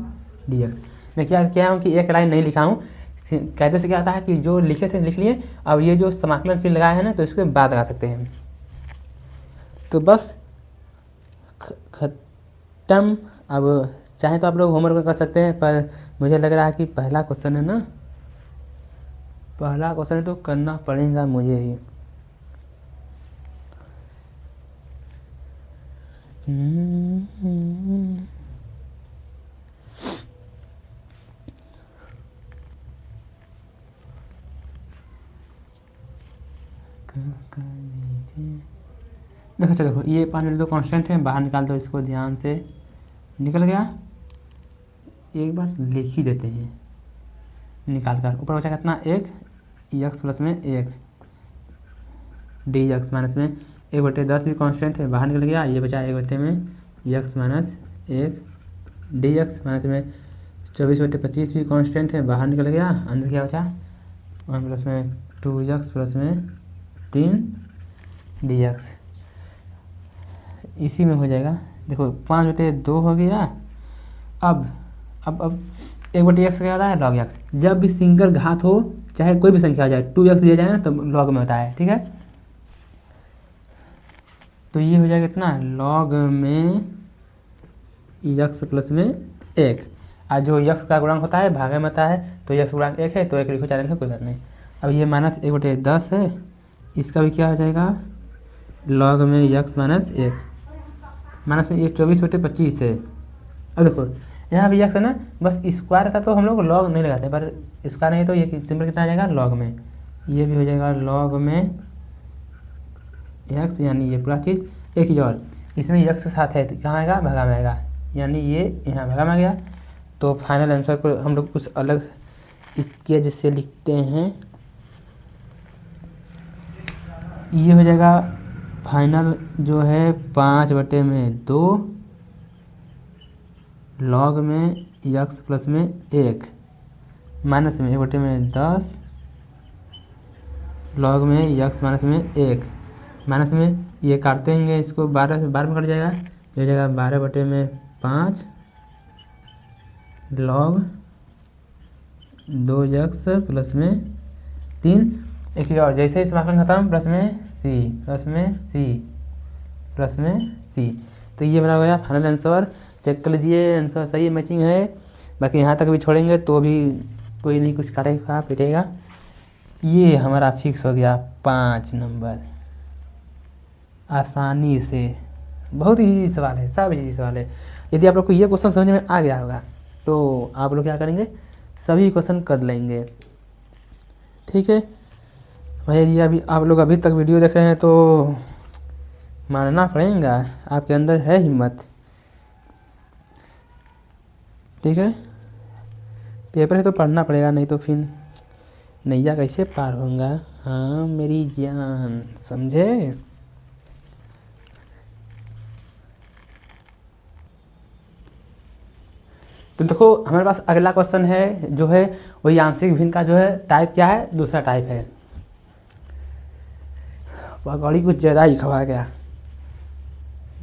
dx। मैं क्या किया हूँ कि एक लाइन नहीं लिखा हूँ, कहते से क्या आता है कि जो लिखे थे लिख लिए, अब ये जो समाकलन फिर लगाया है ना, तो इसके बाद लगा सकते हैं। तो बस खत्म। अब चाहे तो आप लोग होमवर्क कर सकते हैं, पर मुझे लग रहा है कि पहला क्वेश्चन है ना, पहला क्वेश्चन तो करना पड़ेगा मुझे ही। देखो चलो देखो, ये 5 तो कांस्टेंट है, बाहर निकाल दो इसको ध्यान से। निकल गया। एक बार लिख ही देते हैं निकाल कर। ऊपर बचा कितना, 1 यक्स प्लस में 1 डी यक्स माइनस में 1/10 भी कांस्टेंट है, बाहर निकल गया। ये बचा 1 में x minus 1 D x minus में 24/25 भी कांस्टेंट है, बाहर निकल गया। अंदर क्या बचा, 1 प्लस में 2 यक्स प्लस में 3 डी यक्स। इसी में हो जाएगा। देखो 5/2 हो गया। अब 1/x क्या होता है, लॉग एक्स। जब भी सिंगल घात हो, चाहे कोई भी संख्या आ जाए, 2x दिया जाए ना तो लॉग में होता है, ठीक है। तो ये हो जाएगा कितना, लॉग में x प्लस में 1। और जो x का गुणांक होता है भागे में होता है, तो x गुणांक 1 है तो 1 लिखो, 4 लिखो, कोई बात नहीं। अब ये माइनस 1/10 है, इसका भी क्या हो जाएगा, लॉग में x माइनस 1 माइनस में ये 24/25 है। अब देखो यहाँ भी x है ना, बस स्क्वायर था तो हम लोग लॉग नहीं लगाते, पर स्क्वायर नहीं तो ये सिंपल कितना आ जाएगा, लॉग में। ये भी हो जाएगा लॉग में x, यानी ये पूरा चीज़। एक चीज़ और, इसमें x के साथ है तो कहाँ आएगा, भागा में आएगा, यानी ये यहाँ भागा में आ गया। तो फाइनल आंसर को हम लोग कुछ अलग इसके जिससे लिखते हैं, ये हो जाएगा फाइनल जो है 5/2 लॉग में x प्लस में 1 माइनस में 1/10 लॉग में x माइनस में 1 माइनस में ये काटते हैं, इसको 12 से 12 में कट जाएगा, ये हो जाएगा 12/5 लॉग 2x प्लस में 3। एक चीज़ और, जैसे इस मार्कन खत्म, प्लस में c प्लस में c प्लस में c। तो ये मेरा हो गया फाइनल आंसर। चेक कर लीजिए आंसर सही मैचिंग है। बाकी यहाँ तक भी छोड़ेंगे तो भी कोई नहीं कुछ काटेगा पीटेगा। ये हमारा फिक्स हो गया 5 नंबर, आसानी से। बहुत ईजी सवाल है, सब ईजी सवाल है। यदि आप लोग को ये क्वेश्चन समझ में आ गया होगा तो आप लोग क्या करेंगे, सभी क्वेश्चन कर लेंगे, ठीक है भैया। ये अभी आप लोग अभी तक वीडियो देख रहे हैं तो मानना पड़ेगा, आपके अंदर है हिम्मत, ठीक है। पेपर है तो पढ़ना पड़ेगा, नहीं तो फिर नैया कैसे पार होगा। हाँ मेरी जान, समझे। तो देखो हमारे पास अगला क्वेश्चन है जो है वही आंशिक भिन्न का जो है टाइप क्या है, दूसरा टाइप है। पकौड़ी कुछ ज़्यादा ही खवा गया,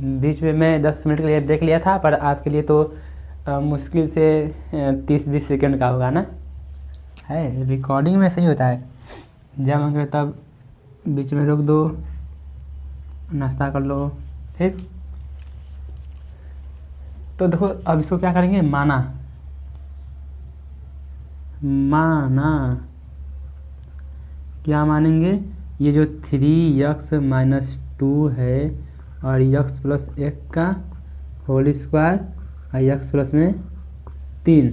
बीच में मैं 10 मिनट के लिए देख लिया था, पर आपके लिए तो मुश्किल से 30-20 सेकंड का होगा ना। है रिकॉर्डिंग में सही होता है, जब मंगे तब बीच में रोक दो, नाश्ता कर लो, ठीक। तो देखो अब इसको क्या करेंगे, माना क्या मानेंगे, ये जो 3x माइनस 2 है और x प्लस 1 का होल स्क्वायर और x प्लस में 3।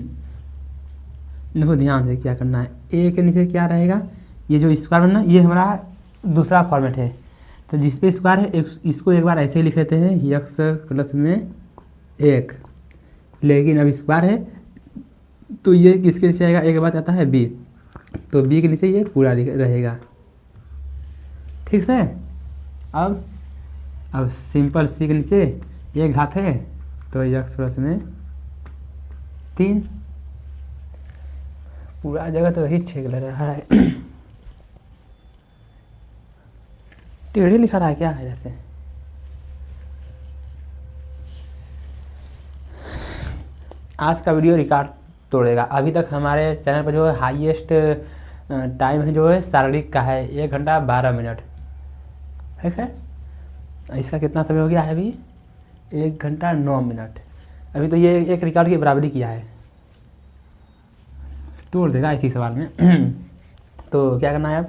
देखो ध्यान से क्या करना है, a के नीचे क्या रहेगा, ये जो स्क्वायर बनना ये हमारा दूसरा फॉर्मेट है। तो जिस पे स्क्वायर है इसको एक बार ऐसे ही लिख लेते हैं, x प्लस में 1। लेकिन अब स्क्वायर है तो ये किसके नीचे आएगा, एक बात आता है b, तो b के नीचे ये पूरा रहेगा, ठीक से। अब सिंपल c के नीचे एक घात है तो x प्लस में 3, पूरा जगह तो वही छेक लग रहा है। टेढ़े लिखा रहा है क्या है, जैसे आज का वीडियो रिकॉर्ड तोड़ेगा। अभी तक हमारे चैनल पर जो है हाईएस्ट टाइम है जो है शारीरिक का है 1 घंटा 12 मिनट, ठीक है। इसका कितना समय हो गया है अभी, 1 घंटा 9 मिनट। अभी तो ये एक रिकॉर्ड की बराबरी किया है, तोड़ देगा इसी सवाल में। तो क्या करना है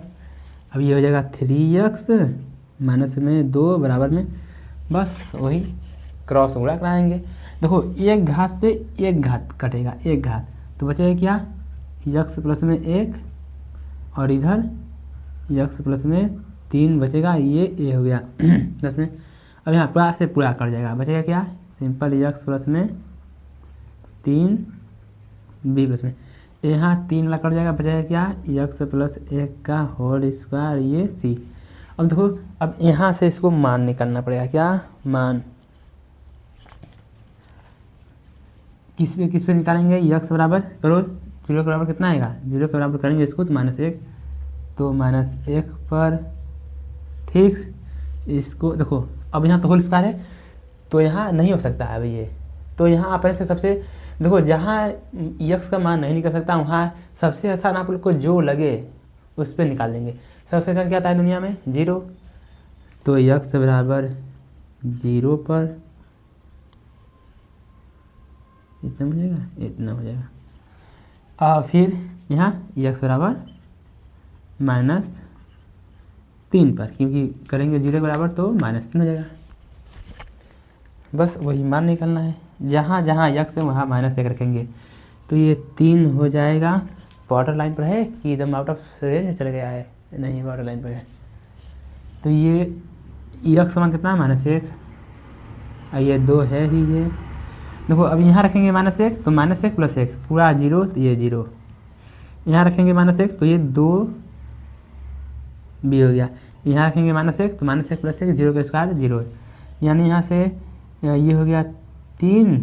अब ये हो जाएगा 3x माइनस में 2 बराबर में, बस वही क्रॉस गुणा कराएंगे। देखो एक घात से एक घात कटेगा, एक घात तो बचेगा क्या, x प्लस में 1 और इधर x प्लस में 3 बचेगा, ये ए हो गया 10 में। अब यहाँ पूरा से पूरा कट जाएगा, बचेगा क्या, सिंपल यक्स प्लस में 3 बी प्लस में, यहाँ 3 वाला कट जाएगा, बचेगा क्या, यक्स प्लस 1 का होल स्क्वायर ये सी। अब देखो, अब यहाँ से इसको मान निकालना पड़ेगा, क्या मान, किस पे निकालेंगे, यक्स बराबर करो 0 के बराबर कितना आएगा, 0 के बराबर करेंगे इसको तो -1, तो -1 पर ठीक। इसको देखो, अब यहाँ तो होल स्क्वायर है तो यहाँ नहीं हो सकता है अभी ये, तो यहाँ आप ऐसे सबसे देखो, जहाँ यक्स का मान नहीं निकल सकता वहाँ सबसे आसान आप लोग को जो लगे उस पर निकाल लेंगे। सबसे आसान क्या आता है दुनिया में, 0, तो यक्स बराबर 0 पर इतना हो जाएगा, इतना हो जाएगा। और फिर यहाँ यक्स बराबर -3 पर, क्योंकि करेंगे 0 के बराबर तो -3 हो जाएगा। बस वही मान निकालना है, जहाँ जहाँ यक्स है वहाँ -1 रखेंगे, तो ये 3 हो जाएगा। बॉर्डर लाइन पर है कि एकदम आउट ऑफ रेंज चल गया है, नहीं बॉर्डर लाइन पर है। तो ये यक्स मान कितना है, -1, और ये 2 है ही ये। देखो अब यहाँ रखेंगे -1 तो -1 + 1 पूरा 0, तो ये 0, यहाँ रखेंगे -1 तो ये 2 बी हो गया, यहाँ रखेंगे -1 तो -1 + 1 0 का स्क्वायर 0, यानी यहाँ से ये हो गया 3,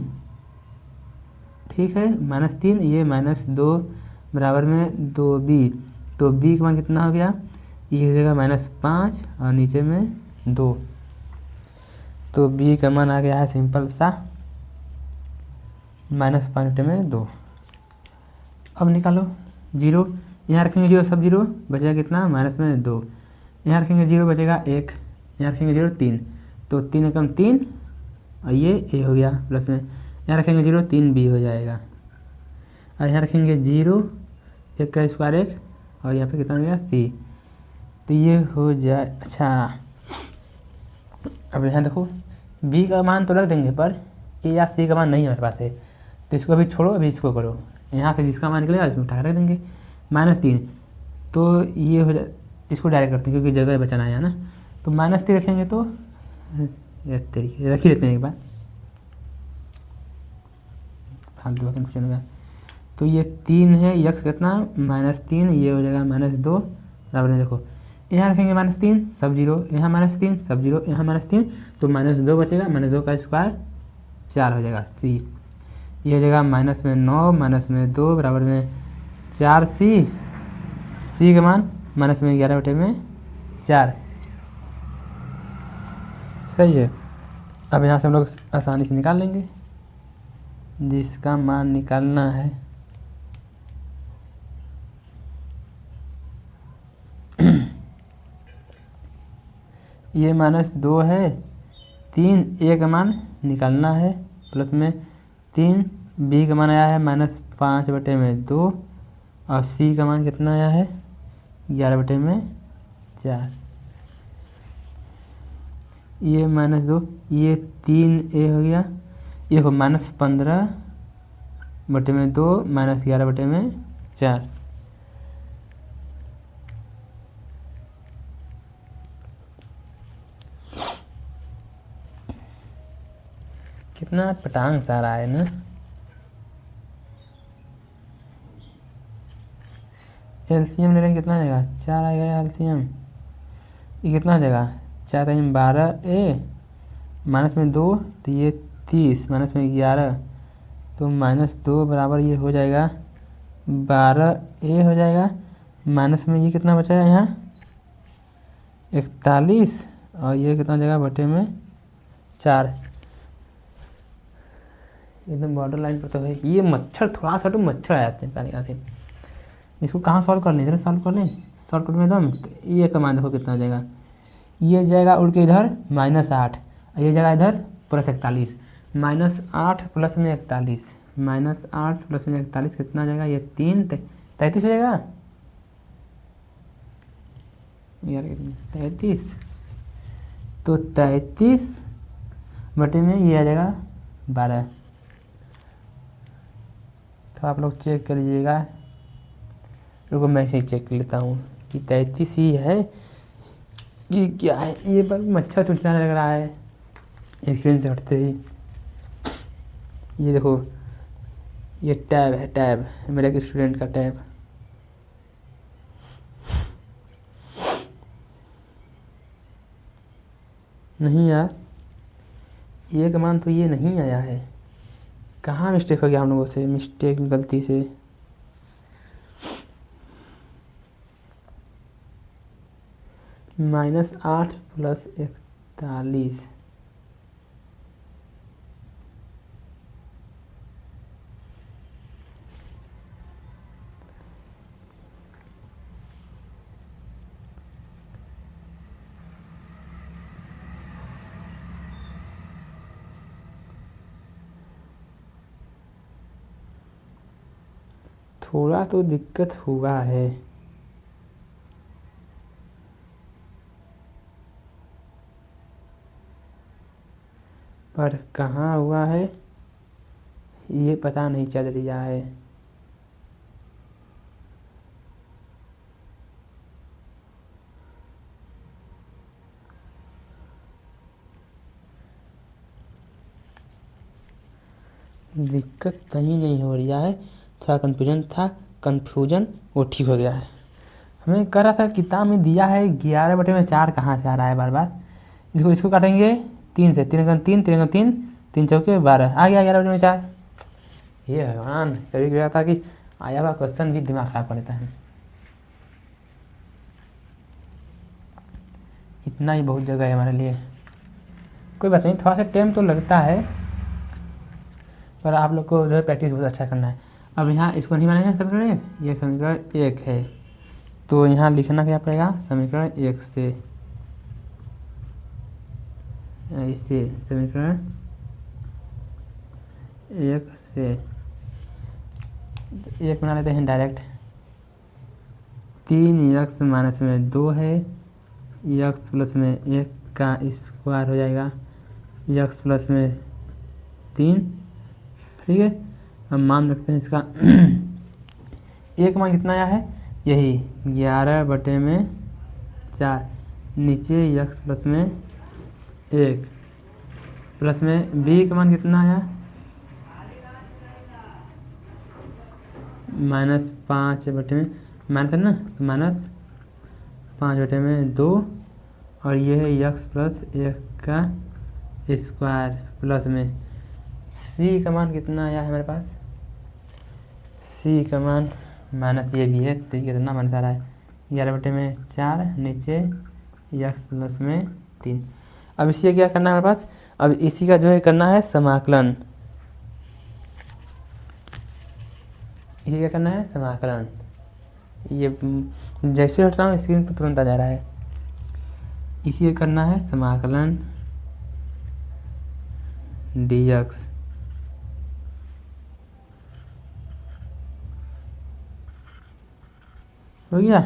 ठीक है, -3, ये -2 बराबर में 2b, तो b का मान कितना हो गया, ये हो जाएगा -5 और नीचे में 2, तो b का मान आ गया है सिंपल सा -5 में 2। अब निकालो 0, यहाँ रखेंगे 0 सब 0, बचेगा कितना, -2, यहाँ रखेंगे 0 बचेगा 1, यहाँ रखेंगे 0 3, तो 3 एकम 3 और ये ए हो गया प्लस में, यहाँ रखेंगे 0 3 बी हो जाएगा, और यहाँ रखेंगे 0 1 का स्क्वायर 1, और यहाँ पे कितना हो गया सी, तो ये हो जाए। अच्छा अब यहाँ देखो बी का मान तो रख देंगे, पर ए या सी का मान नहीं हमारे पास है, तो इसको अभी छोड़ो, अभी इसको करो, यहाँ से जिसका मान निकलेगा इसमें उठा रख देंगे, -3, तो ये हो जाए, इसको डायरेक्ट करते हैं क्योंकि जगह बचाना है ना, तो -3 रखेंगे तो तरीके रख ही देते हैं एक बार, फालतू का क्वेश्चन होगा। तो ये 3 है, यक्स कितना -3, ये हो जाएगा -2 बराबर में, देखो यहाँ रखेंगे -3 सब 0, यहाँ -3 सब 0, यहाँ -3, तो -2 बचेगा, -2 का स्क्वायर 4 हो जाएगा सी, ये हो जाएगा -9 -2 बराबर में 4 सी, सी का मान -11/4, सही है। अब यहाँ से हम लोग आसानी से निकाल लेंगे, जिसका मान निकालना है ये -2 है, 3 ए का मान निकालना है, प्लस में 3 बी का मान आया है -5/2, और सी का मान कितना आया है 11/4, ये -2, ये 3 ए हो गया, ये देखो -15/2 -11/4, कितना पटांग सारा है ना। एलसीएम ले लेंगे कितना आ जाएगा, 4 आएगा एलसीएम, ये कितना आ जाएगा 4 3 12 ए, -2 तो ये 30 -11, तो -2 बराबर ये हो जाएगा 12 ए हो जाएगा, माइनस में ये कितना बचा है यहाँ 41, और ये कितना हो जाएगा बटे में 4, एकदम बॉर्डर लाइन पर तो है। ये मच्छर थोड़ा सा तो मच्छर आ जाते हैं आते हैं, इसको कहाँ सॉल्व कर लें, इधर सॉल्व कर लें, शॉर्टकट में एकदम। तो ये का मान देखो कितना हो जाएगा, ये जाएगा उड़ के इधर -8, ये जाएगा इधर +41, -8 प्लस में 41, -8 प्लस में 41 कितना हो जाएगा, ये 33 हो जाएगा यार, 33, तो 33 बटे में ये आ जाएगा 12। तो आप लोग चेक कर लीजिएगा, रुको मैं इसे चेक कर लेता हूँ कि 33 ही है ये क्या है, ये पर मच्छर चुंचलाने लग रहा है स्क्रीन से हटते ही। ये देखो, ये टैब है, टैब मेरे एक स्टूडेंट का टैब। नहीं यार, ये कमांड तो ये नहीं आया है, कहाँ मिस्टेक हो गया हम लोगों से, मिस्टेक गलती से। -8 + 41, थोड़ा तो दिक्कत हुआ है। पर कहाँ हुआ है ये पता नहीं चल रहा है। दिक्कत कहीं नहीं हो रहा है, थोड़ा कन्फ्यूजन वो ठीक हो गया है। हमें कह रहा था किताब में दिया है 11/4 कहाँ से आ रहा है बार बार। इसको काटेंगे 3 से, 3 × 3, 3 × 3, 3 चौके 12, आ गया 11/4। ये भगवान, कभी कहा था कि आया हुआ क्वेश्चन भी दिमाग खराब कर देता है। इतना ही बहुत जगह है हमारे लिए, कोई बात नहीं, थोड़ा सा टाइम तो लगता है, पर आप लोग को जो है प्रैक्टिस बहुत अच्छा करना है। अब यहाँ इसको नहीं मानेंगे समीकरण 1, ये समीकरण 1 है, तो यहाँ लिखना क्या पड़ेगा, समीकरण 1 से ऐसे, समीकरण 1 से 1 बना लेते हैं डायरेक्ट। 3x - 2 है, x + 1 का स्क्वायर हो जाएगा, x + 3, ठीक है। अब मान रखते हैं इसका एक मान कितना आया है, यही 11/4, नीचे x + 1 प्लस में b का मान कितना आया, -5/, माइनस है ना, तो -5/2, और ये है x + 1 का स्क्वायर, प्लस में c का मान कितना आया है हमारे पास, c का मान माइनस ये भी है, तो ये कितना माइनस आ रहा है 11/4, नीचे x + 3। अब इसी क्या करना है हमारे पास, अब इसी का जो है करना है समाकलन, इसे क्या करना है समाकलन। ये जैसे हट रहा हूँ स्क्रीन पर तुरंत आ जा रहा है, इसी का करना है समाकलन dx। हो गया,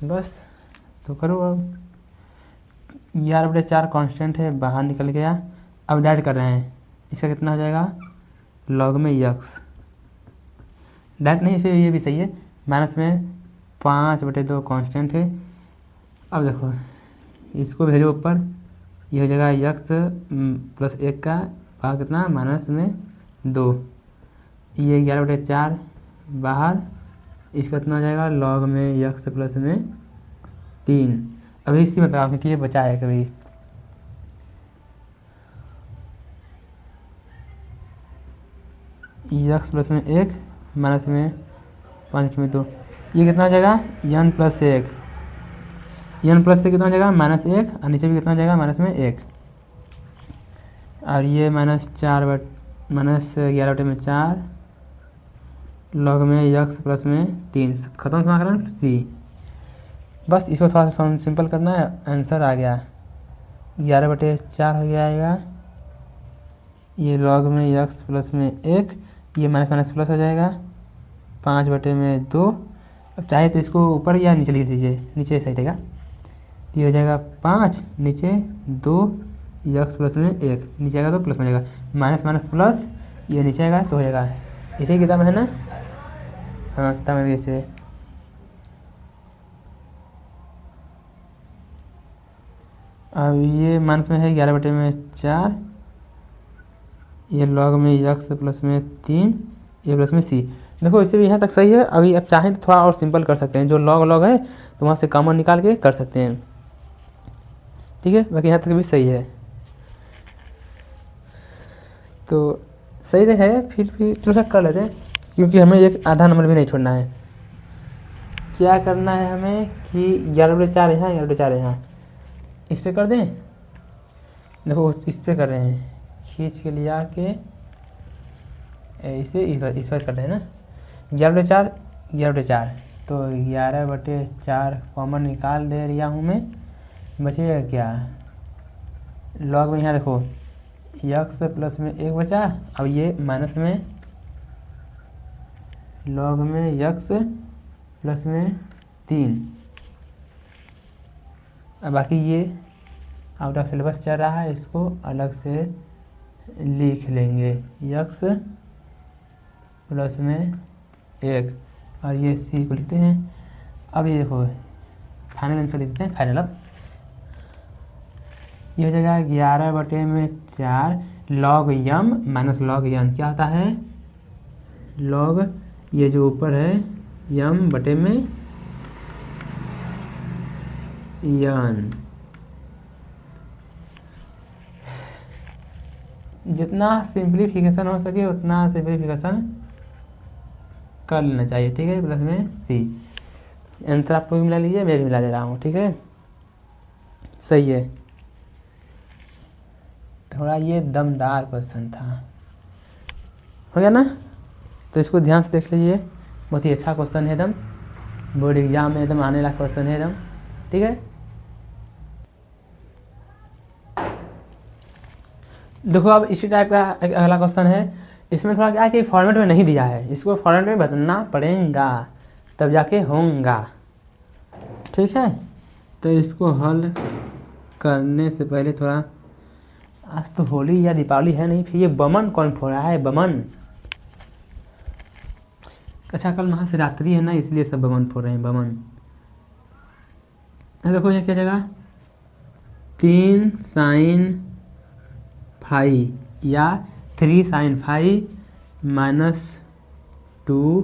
बस तो करो। अब 11/4 कांस्टेंट है, बाहर निकल गया। अब डाइट कर रहे हैं, इसका कितना हो जाएगा, लॉग में x, डाइट नहीं, इसे ये भी सही है, -5/2 कांस्टेंट है। अब देखो इसको भेजो ऊपर, ये हो जाएगा x + 1 का भाग कितना, -2, ये 11/4 बाहर, इसका कितना हो जाएगा, लॉग में x + 3। अभी इसी बताओ क्योंकि ये बचा है कभी, x + 1 -5/2, ये कितना हो जाएगा, n + 1, n + 1 कितना हो जाएगा, -1, और नीचे भी कितना हो जाएगा, -1, और ये -11/4 लॉग में x + 3, खत्म समाकलन c। बस इसको थोड़ा सा सिंपल करना है, आंसर आ गया 11/4 हो जाएगा, ये लॉग में x + 1, ये माइनस प्लस हो जाएगा 5/2। अब चाहे तो इसको ऊपर या नीचे लिख दीजिए, नीचे सही रहेगा, ये हो जाएगा 5, नीचे 2, x + 1, नीचे आएगा तो प्लस में जाएगा, माइनस प्लस, ये नीचे आएगा तो हो जाएगा, इसे किताब है ना, हाँ किताब में भी ऐसे अब ये माइनस में है 11/4, ये लॉग में यक्स प्लस में 3, ये प्लस में सी। देखो इसे भी यहाँ तक सही है। अभी आप चाहें तो थोड़ा और सिंपल कर सकते हैं, जो लॉग लॉग है तो वहाँ से कॉमन निकाल के कर सकते हैं, ठीक है। बाकी यहाँ तक भी सही है, तो सही तो है, फिर भी थोड़ा कर लेते हैं क्योंकि हमें एक आधा नंबर भी नहीं छोड़ना है। क्या करना है हमें कि 11/4 यहाँ, 11/4 यहाँ, इस पर कर दें। देखो इस पर कर रहे हैं, खींच के लिया के इसे इस पर कर रहे हैं ना। 11/4, 11/4, तो 11/4 कॉमन निकाल दे रहा हूँ मैं, बचेगा क्या। लॉग में यहाँ देखो यक्स प्लस में 1 बचा, अब ये माइनस में लॉग में यक्स प्लस में 3। अब बाकी ये आउट ऑफ सिलेबस चल रहा है, इसको अलग से लिख लेंगे, यक्स प्लस में 1, और ये सी को लिखते हैं। अब ये देखो फाइनल आंसर लिखते हैं, फाइनल। अब ये हो जाएगा 11/4 लॉग यम माइनस लॉग यन, क्या होता है लॉग, ये जो ऊपर है यम बटे में यन। जितना सिंप्लीफिकेशन हो सके उतना सिंप्लीफिकेशन कर लेना चाहिए, ठीक है। प्लस में सी, आंसर आपको भी मिला लीजिए, मैं भी मिला दे रहा हूँ, ठीक है। सही है, थोड़ा ये दमदार क्वेश्चन था, हो गया ना। तो इसको ध्यान से देख लीजिए, बहुत ही अच्छा क्वेश्चन है एकदम, बोर्ड एग्जाम में एकदम आने वाला क्वेश्चन है एकदम, ठीक है। देखो अब इसी टाइप का एक अगला क्वेश्चन है, इसमें थोड़ा क्या है कि फॉर्मेट में नहीं दिया है, इसको फॉर्मेट में बदलना पड़ेगा तब जाके होगा, ठीक है। तो इसको हल करने से पहले थोड़ा, आज तो होली या दीपावली है नहीं, फिर ये बमन कौन फोड़ रहा है, बमन। अच्छा कल महाशिवरात्रि है ना, इसलिए सब बमन फोड़ रहे हैं, बमन। देखो यहाँ क्या जगह 3 sin फाई या 3 sin फाई -2,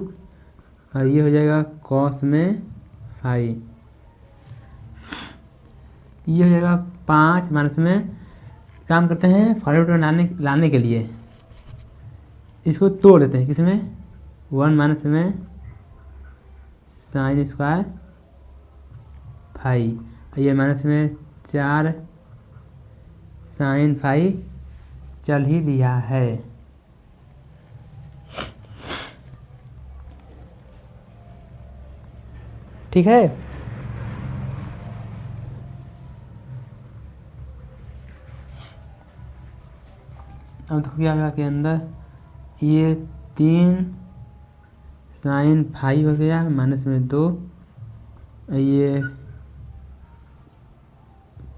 और ये हो जाएगा कॉस में फाई, ये हो जाएगा 5 माइनस में, काम करते हैं फॉर्मेट में लाने के लिए इसको तोड़ देते हैं, किसमें 1 माइनस में sin स्क्वायर फाई, ये माइनस में 4 sin फाई चल ही दिया है। ठीक है, अब तो क्या होगा के अंदर ये 3 sin फाई हो गया माइनस में 2, ये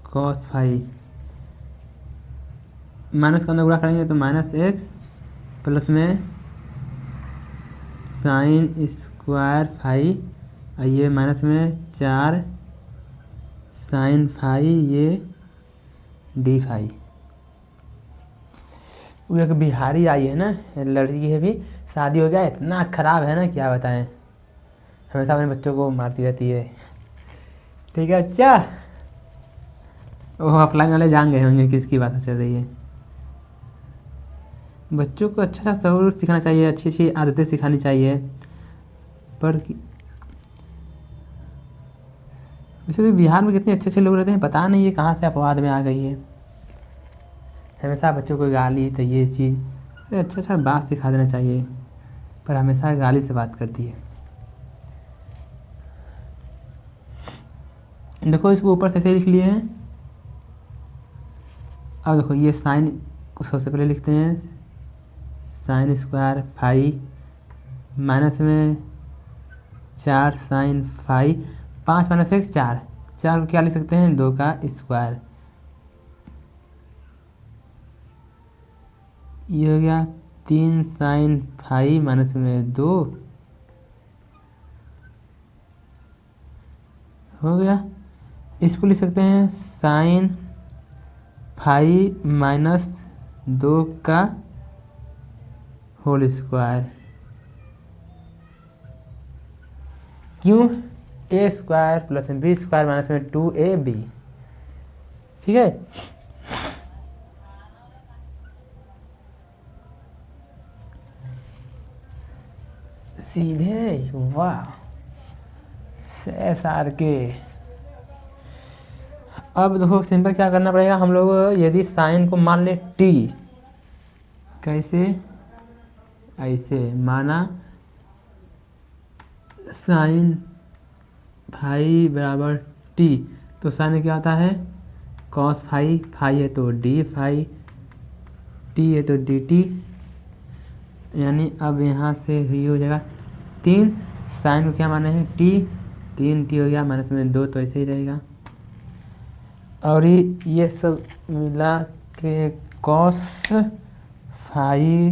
cos फाई, माइनस का अंदर गुणा करेंगे तो -1 प्लस में sin स्क्वायर फाई, ये माइनस में 4 sin फाई, ये डी फाई। वो एक बिहारी आई है ना लड़की है, भी शादी हो गया, इतना ख़राब है ना क्या बताएं, हमेशा अपने बच्चों को मारती रहती है, ठीक है। अच्छा वो ऑफलाइन वाले जान गए होंगे किसकी बात चल रही है। बच्चों को अच्छा शऊर सिखाना चाहिए, अच्छी अच्छी आदतें सिखानी चाहिए, पर वैसे भी बिहार में कितने अच्छे अच्छे लोग रहते हैं, पता नहीं ये कहाँ से अपवाद में आ गई है। हमेशा बच्चों को गाली तो ये चीज़, अच्छा अच्छा बात सिखा देना चाहिए, पर हमेशा गाली से बात करती है। देखो इसको ऊपर से ऐसे लिख लिए हैं। अब देखो ये साइन को सबसे पहले लिखते हैं, sin स्क्वायर फाई माइनस में 4 sin फाई, 5 माइनस 1 4, 4 को क्या लिख सकते हैं 2 का स्क्वायर, ये हो गया 3 sin फाई माइनस में 2 हो गया। इसको लिख सकते हैं sin फाइव माइनस 2 का होल स्क्वायर। क्यों? A square plus B square minus में 2ab। ठीक है, सीधे वाह SR के। अब देखो सिंपल क्या करना पड़ेगा हम लोग, यदि साइन को मान ले t, कैसे? ऐसे माना साइन फाई बराबर t, तो साइन में क्या होता है? कॉस फाई, फाई है तो डी फाई, t है तो dt, यानी अब यहाँ से ये हो जाएगा 3। साइन को क्या माने हैं? t, 3t हो गया माइनस में 2, तो ऐसे ही रहेगा। और ये सब मिला के कॉस फाई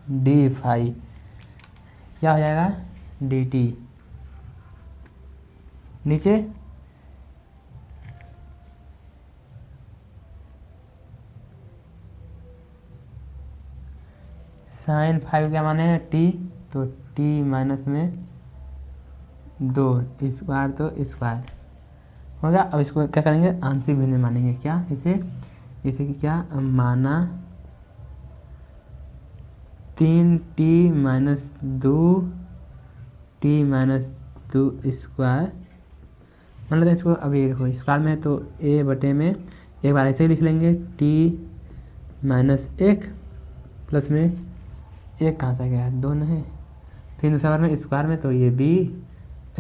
डी फाई क्या हो जाएगा? dt। नीचे साइन 5 क्या माने हैं? t, तो t माइनस में 2 स्क्वायर, तो स्क्वायर हो गया। अब इसको क्या करेंगे? आंशिक भिन्न मानेंगे। क्या? इसे कि क्या माना 3t minus 2t minus 2 square. मान लेते हैं इसको, अभी देखो स्क्वायर में तो a बटे में एक बार ऐसे ही लिख लेंगे, t माइनस 1 प्लस में 1 कहाँ से गया? 2 नहीं। फिर दूसरा बार में स्क्वायर में तो ये b,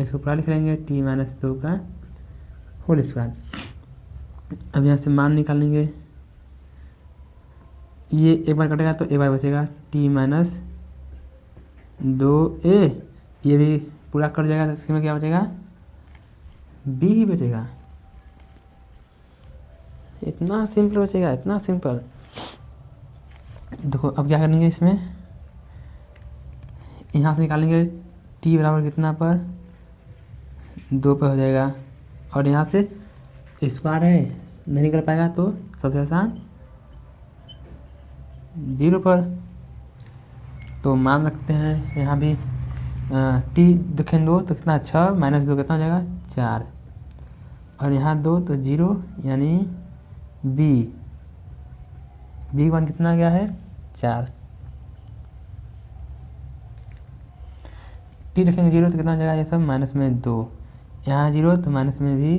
इसको पूरा लिख लेंगे t माइनस 2 का होल स्क्वायर। अब यहाँ से मान निकालेंगे, ये एक बार कटेगा तो एक बार बचेगा t माइनस 2a, ये भी पूरा कट जाएगा तो इसमें क्या बचेगा? b ही बचेगा। इतना सिंपल बचेगा, इतना सिंपल। देखो अब क्या करेंगे, इसमें यहाँ से निकालेंगे t बराबर कितना पर? 2 पर हो जाएगा, और यहाँ से स्क्वायर है नहीं निकल पाएगा तो सबसे आसान 0 पर। तो मान रखते हैं यहाँ भी t देखें 2 तो कितना? 6 माइनस 2 कितना हो जाएगा? 4, और यहाँ 2 तो 0, यानी b का मान कितना गया है? 4। t रखेंगे 0 तो कितना हो जाएगा? ये सब माइनस में 2, यहाँ 0 तो माइनस में भी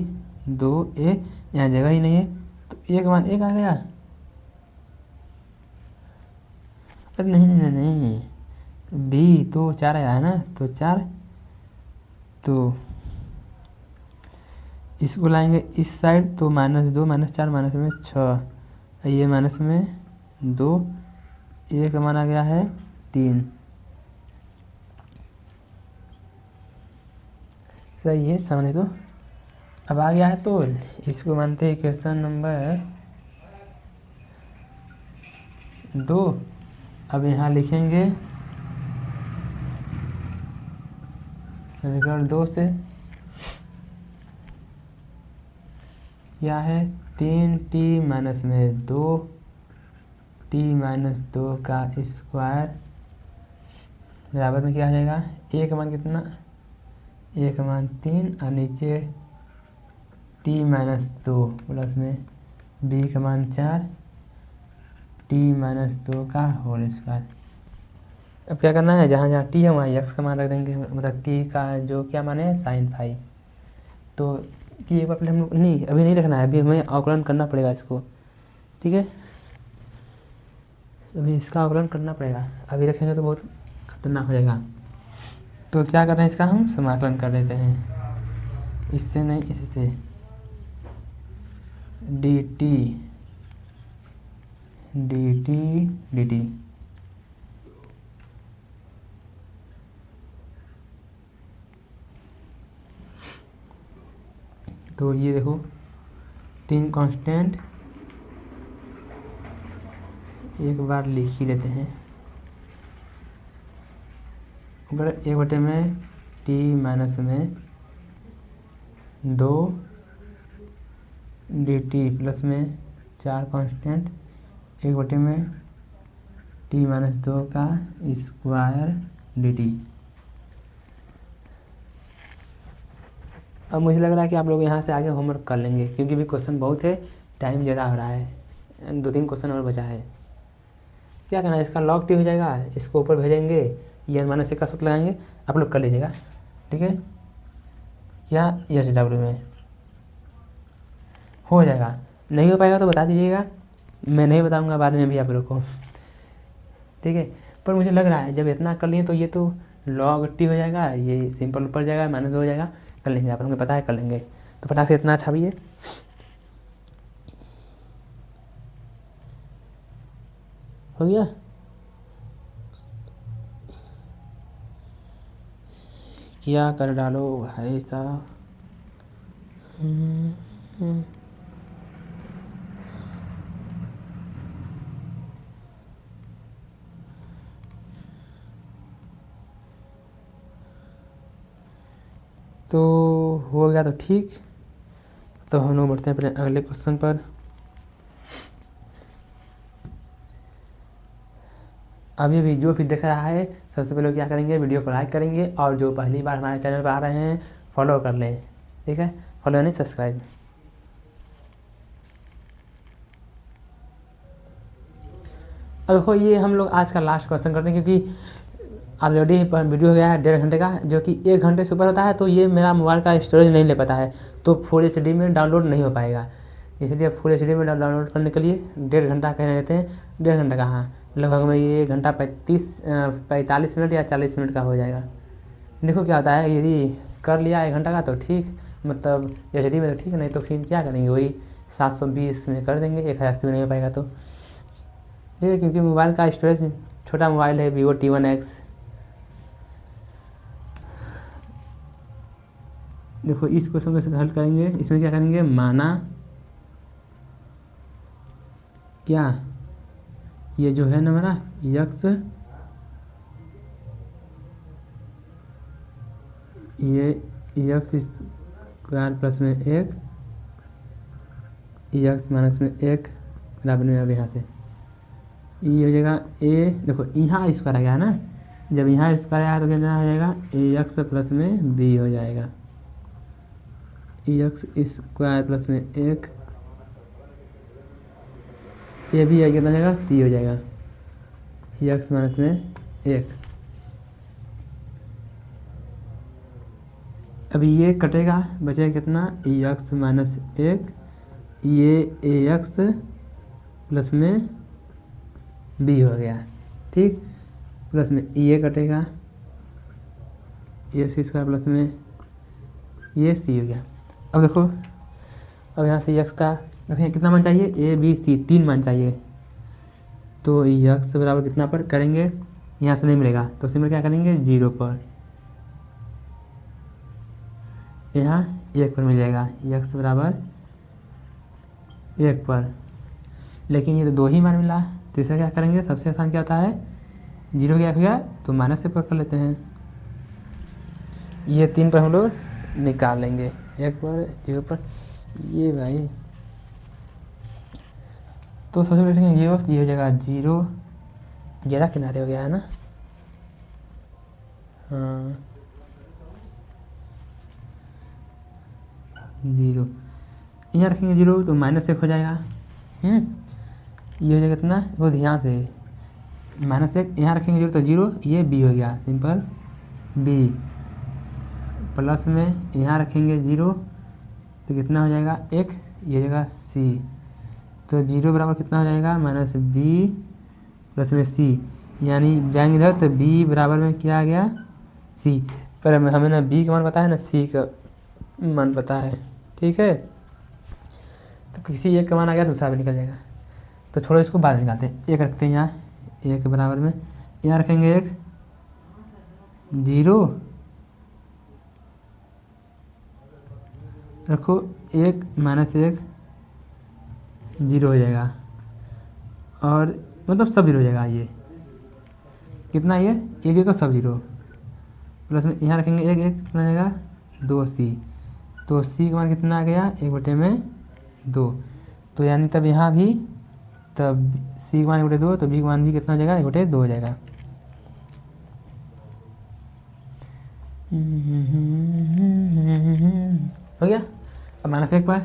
2a, यहाँ जगह ही नहीं है तो a का मान 1 आ गया। अरे नहीं नहीं नहीं नहीं, b तो 4 आया है ना, तो 4, तो इसको लाएंगे इस साइड तो माइनस 2 माइनस 4 माइनस में 6, ये माइनस में 2, a का मान आ गया है 3। सही है, समझे? तो अब आ गया है तो इसको मानते हैं इक्वेशन नंबर 2। अब यहाँ लिखेंगे समीकरण 2 से क्या है? 3t माइनस में 2t माइनस 2 का स्क्वायर बराबर में क्या हो जाएगा? a का मान कितना? a का मान 3, और नीचे t माइनस 2 प्लस में b का मान 4, t माइनस 2 का होल स्क्वायर। अब क्या करना है? जहाँ जहाँ t है वहाँ x का मान रख देंगे, मतलब t का जो क्या मान है? Sine phi. तो कि एक बार पहले हम लोग नहीं, अभी नहीं रखना है, अभी हमें आकलन करना पड़ेगा इसको। ठीक है, अभी इसका आकलन करना पड़ेगा, अभी रखेंगे तो बहुत खतरनाक हो जाएगा। तो क्या कर रहे हैं, इसका हम समाकलन कर लेते हैं, इससे नहीं इससे। dt तो ये देखो 3 कांस्टेंट एक बार लिख ही लेते हैं। अगर 1 में t माइनस में 2 dt प्लस में 4 कांस्टेंट 1 में t-2 का स्क्वायर dt। अब मुझे लग रहा है कि आप लोग यहाँ से आगे होमवर्क कर लेंगे, क्योंकि भी क्वेश्चन बहुत है, टाइम ज़्यादा हो रहा है, 2-3 क्वेश्चन और बचा है। क्या करना है, इसका log t हो जाएगा, इसको ऊपर भेजेंगे, ये -1 का सूत्र लगाएंगे, आप लोग कर लीजिएगा, ठीक है। या SW में हो जाएगा, नहीं हो पाएगा तो बता दीजिएगा, मैं नहीं बताऊंगा बाद में भी आप लोग को, ठीक है। पर मुझे लग रहा है जब इतना कर लिए तो ये तो log t हो जाएगा, ये सिंपल ऊपर जाएगा, -2 हो जाएगा, कर लेंगे, आप लोगों को पता है कर लेंगे। तो फटाक से इतना अच्छा भी है, हो गया। क्या कर डालो भाई साहब। तो हो गया तो ठीक, तो हम लोग बढ़ते हैं अपने अगले क्वेश्चन पर। अभी भी जो भी देख रहा है सबसे पहले क्या करेंगे, वीडियो को लाइक करेंगे, और जो पहली बार हमारे चैनल पर आ रहे हैं फॉलो कर लें, ठीक है, फॉलो यानी सब्सक्राइब। अब देखो ये हम लोग आज का लास्ट क्वेश्चन करते हैं, क्योंकि ऑलरेडी वीडियो हो गया है 1.5 घंटे का, जो कि 1 घंटे से ऊपर होता है तो ये मेरा मोबाइल का स्टोरेज नहीं ले पाता है, तो फुल एचडी में डाउनलोड नहीं हो पाएगा। इसलिए फुल एचडी में डाउनलोड करने के लिए 1.5 घंटा कहने देते हैं, 1.5 घंटा कहाँ, लगभग में ये 1 घंटा 45 मिनट या 40 मिनट का हो जाएगा। देखो क्या होता है, यदि कर लिया 1 घंटा का तो ठीक, मतलब एचडी में तो ठीक है, नहीं तो फिर क्या करेंगे, वही 720 में कर देंगे, 1080 में नहीं हो पाएगा तो, ठीक है, क्योंकि मोबाइल का स्टोरेज छोटा मोबाइल है, Vivo T1X। देखो इस क्वेश्चन को हल करेंगे, इसमें क्या करेंगे, माना क्या ये जो है ना हमारा यक्स, ये यक्स स्क्वायर प्लस में 1 यक्स माइनस में 1 बराबर में, अब यहाँ से ये हो जाएगा ए, देखो यहाँ स्क्वायर आ गया है ना, जब यहाँ स्क्वायर आया तो क्या हो जाएगा, ए एक्स प्लस में बी हो जाएगा, एक्स स्क्वायर प्लस में 1, ये भी कितना हो जाएगा, सी हो जाएगा, एक्स माइनस में 1। अभी ये कटेगा, बचेगा कितना, एक्स माइनस 1, ये ए एक्स प्लस में बी हो गया, ठीक, प्लस में ये कटेगा, ये सी स्क्वायर प्लस में ये सी हो गया। अब देखो, अब यहाँ से यक्स का देखिए कितना मान चाहिए, ए बी सी 3 मान चाहिए, तो यक्स बराबर कितना पर करेंगे, यहाँ से नहीं मिलेगा तो सिंपल क्या करेंगे, 0 पर, यहाँ 1 पर मिल जाएगा, यक्स बराबर 1 पर, लेकिन ये तो 2 ही मान मिला, तीसरा क्या करेंगे, सबसे आसान क्या होता है, 0 क्या हो गया तो -1 पर कर लेते हैं, ये 3 पर हम लोग निकाल लेंगे, 1 पर 0 पर, ये भाई तो सबसे पहले ये हो जाएगा 0, ज़्यादा किनारे हो गया है ना, हाँ 0, यहाँ रखेंगे 0 तो -1 हो जाएगा, ये हो जाएगा कितना, वो ध्यान से -1 यहाँ रखेंगे 0 तो 0, ये b हो गया, सिंपल b, प्लस में यहाँ रखेंगे 0 तो कितना हो जाएगा 1, ये हो जाएगा c, तो 0 बराबर कितना हो जाएगा, -b प्लस में c, यानी जाएंगे इधर तो b बराबर में क्या आ गया, c, पर हमें ना b का मान पता है ना c का मान पता है, ठीक है, तो किसी एक का मान आ गया दूसरा भी निकल जाएगा, तो छोड़ो इसको बाद में निकालते हैं, 1 रखते हैं यहाँ, 1 बराबर में यहाँ रखेंगे 1, 0 रखो, 1 -1 0 हो जाएगा, और मतलब सब 0 हो जाएगा, ये कितना, ये 0 तो सब 0, प्लस में यहाँ रखेंगे 1 कितना हो जाएगा 2c, तो c का मान कितना आ गया, 1/2, तो यानी तब यहाँ भी तब सी मान 1/2, तो बी मान भी कितना हो जाएगा, 1/2 हो जाएगा। हो गया। अब -1 पर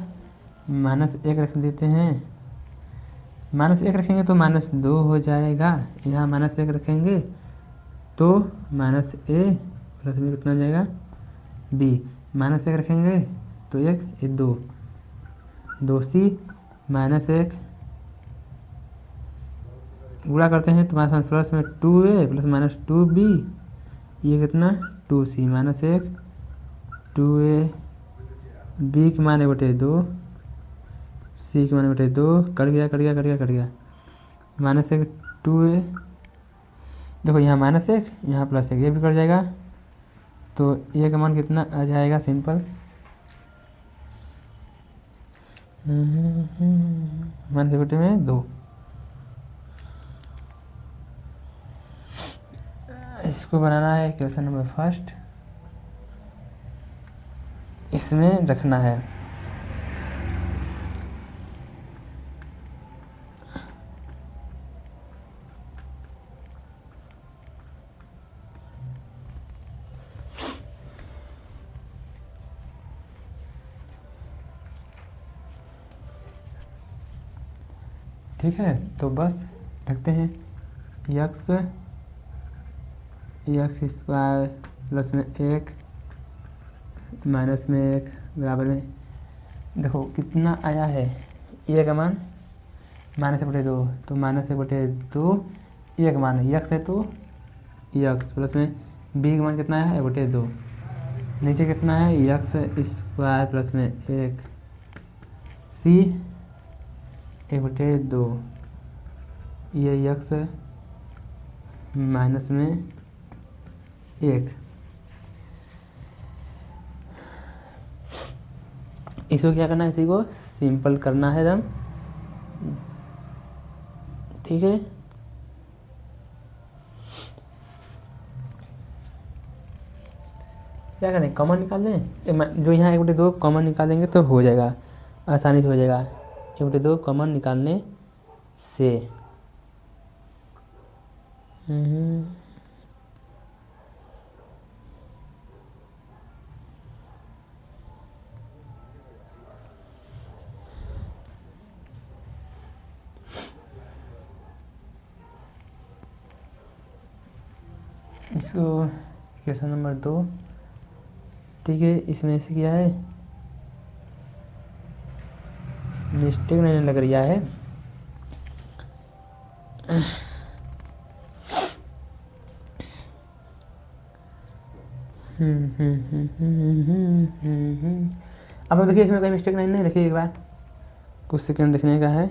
-1 रख देते हैं, -1 रखेंगे तो -2 हो जाएगा। यहाँ -1 रखेंगे तो -a प्लस b कितना हो जाएगा, b। -1 रखेंगे तो 1 ये 2, 2c -1 गुणा करते हैं तो प्लस में 2a प्लस -2b, ये कितना 2c -1 2a, b के मान 1/2, c के मान 1/2, कट गया -1 2a। देखो यहाँ -1 यहाँ +1, ये भी कट जाएगा, तो a का मान कितना आ जाएगा, सिंपल -1 में 2। इसको बनाना है क्वेश्चन नंबर फर्स्ट, इसमें रखना है। ठीक है, तो बस रखते हैं x स्क्वायर प्लस में 1 माइनस में 1 बराबर में, देखो कितना आया है, a का मान -1/2, तो -1/2 a का मान x है तो x प्लस में b का मान कितना है 1/2, नीचे कितना है x स्क्वायर प्लस में 1 c 1/2, ये x माइनस में 1। इसको क्या करना है, इसी को सिंपल करना है एकदम, ठीक है। क्या करें, कॉमन निकाल दें, जो यहाँ 1/2 कॉमन निकाल देंगे तो हो जाएगा, आसानी से हो जाएगा। 1/2 कॉमन निकालने से इसको क्वेश्चन नंबर 2, ठीक है, इसमें से क्या है, मिस्टेक नहीं लग रहा है, अब देखिए इसमें कोई मिस्टेक नहीं देखिए, एक बार कुछ सेकंड देखने का है,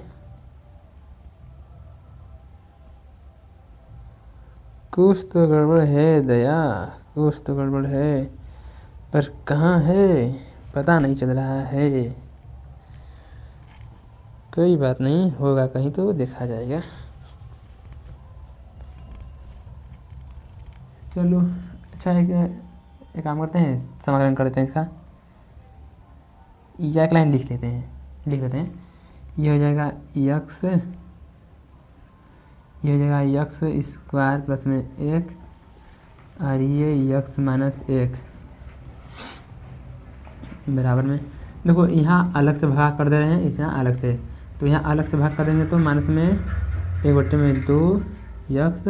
कुछ तो गड़बड़ है दया, कुछ तो गड़बड़ है, पर कहाँ है पता नहीं चल रहा है। कोई बात नहीं, होगा कहीं तो देखा जाएगा। चलो अच्छा, एक काम करते हैं, समाधान कर लेते हैं इसका, या एक लाइन लिख लेते हैं, ये हो जाएगा x, ये हो जाएगा x स्क्वायर प्लस में 1 और ये x माइनस 1 बराबर में, देखो यहाँ अलग से भाग कर दे रहे हैं, इस यहाँ अलग से, तो यहाँ अलग से भाग कर देंगे तो माइनस में 1/2 x,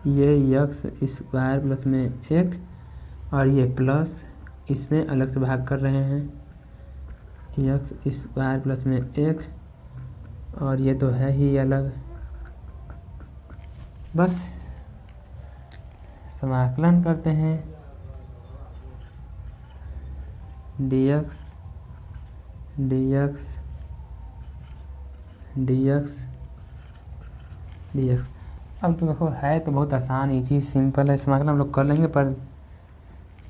ये x स्क्वायर प्लस में 1 और ये प्लस, इसमें अलग से भाग कर रहे हैं, x स्क्वायर प्लस में 1 और ये तो है ही अलग, बस समाकलन करते हैं, dx dx dx dx। अब तो देखो है तो बहुत आसान, ये चीज़ सिंपल है, समाकलन हम लोग कर लेंगे, पर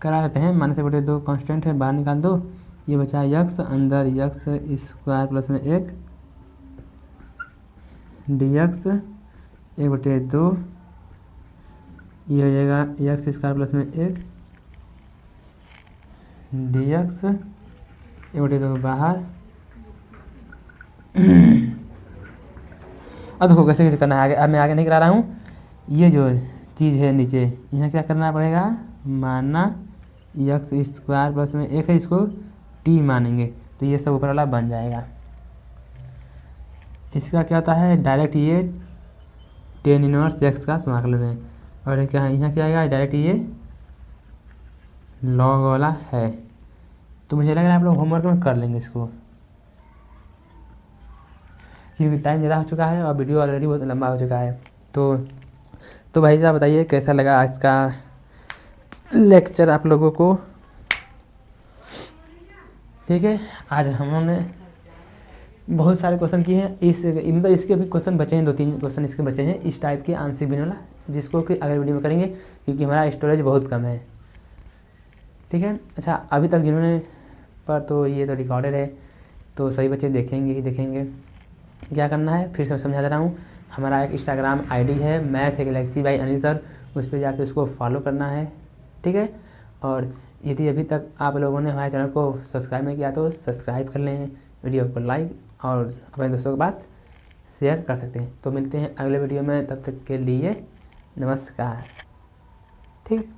करा देते हैं। -1/2 कांस्टेंट है, बाहर निकाल दो, ये बचा x, अंदर x स्क्वायर प्लस में 1 dx 1/2, ये हो जाएगा x स्क्वायर प्लस में 1 dx 1/2 बाहर अब देखो कैसे कैसे करना है आगे। अब मैं आगे नहीं करा रहा हूँ। ये जो चीज़ है नीचे, यहाँ क्या करना पड़ेगा, मानना एक्स स्क्वायर प्लस में एक है, इसको टी मानेंगे तो ये सब ऊपर वाला बन जाएगा। इसका क्या होता है, डायरेक्ट ये टेन इनवर्स एक्स का समाकलन है। और ये क्या है, यहाँ क्या आएगा, डायरेक्ट ये लॉग वाला है। तो मुझे लग रहा है आप लोग होमवर्क में कर लेंगे इसको, क्योंकि टाइम ज़्यादा हो चुका है और वीडियो ऑलरेडी बहुत लंबा हो चुका है। तो भाई साहब बताइए कैसा लगा आज का लेक्चर आप लोगों को। ठीक है, आज हमने बहुत सारे क्वेश्चन किए हैं। मतलब इसके भी क्वेश्चन बचे हैं, 2-3 क्वेश्चन इसके बचे हैं इस टाइप के आंशिक भिन्न वाला, जिसको कि अगले वीडियो में करेंगे क्योंकि हमारा स्टोरेज बहुत कम है। ठीक है, अच्छा अभी तक जिन्होंने पर तो ये तो रिकॉर्डेड है, तो सभी बच्चे देखेंगे ही देखेंगे। क्या करना है फिर से समझा दे रहा हूँ। हमारा एक इंस्टाग्राम आईडी है math galaxy by Anil sir, उस पर जाके उसको फॉलो करना है। ठीक है, और यदि अभी तक आप लोगों ने हमारे चैनल को सब्सक्राइब नहीं किया तो सब्सक्राइब कर लें, वीडियो को लाइक और अपने दोस्तों के पास शेयर कर सकते हैं। तो मिलते हैं अगले वीडियो में, तब तक के लिए नमस्कार। ठीक।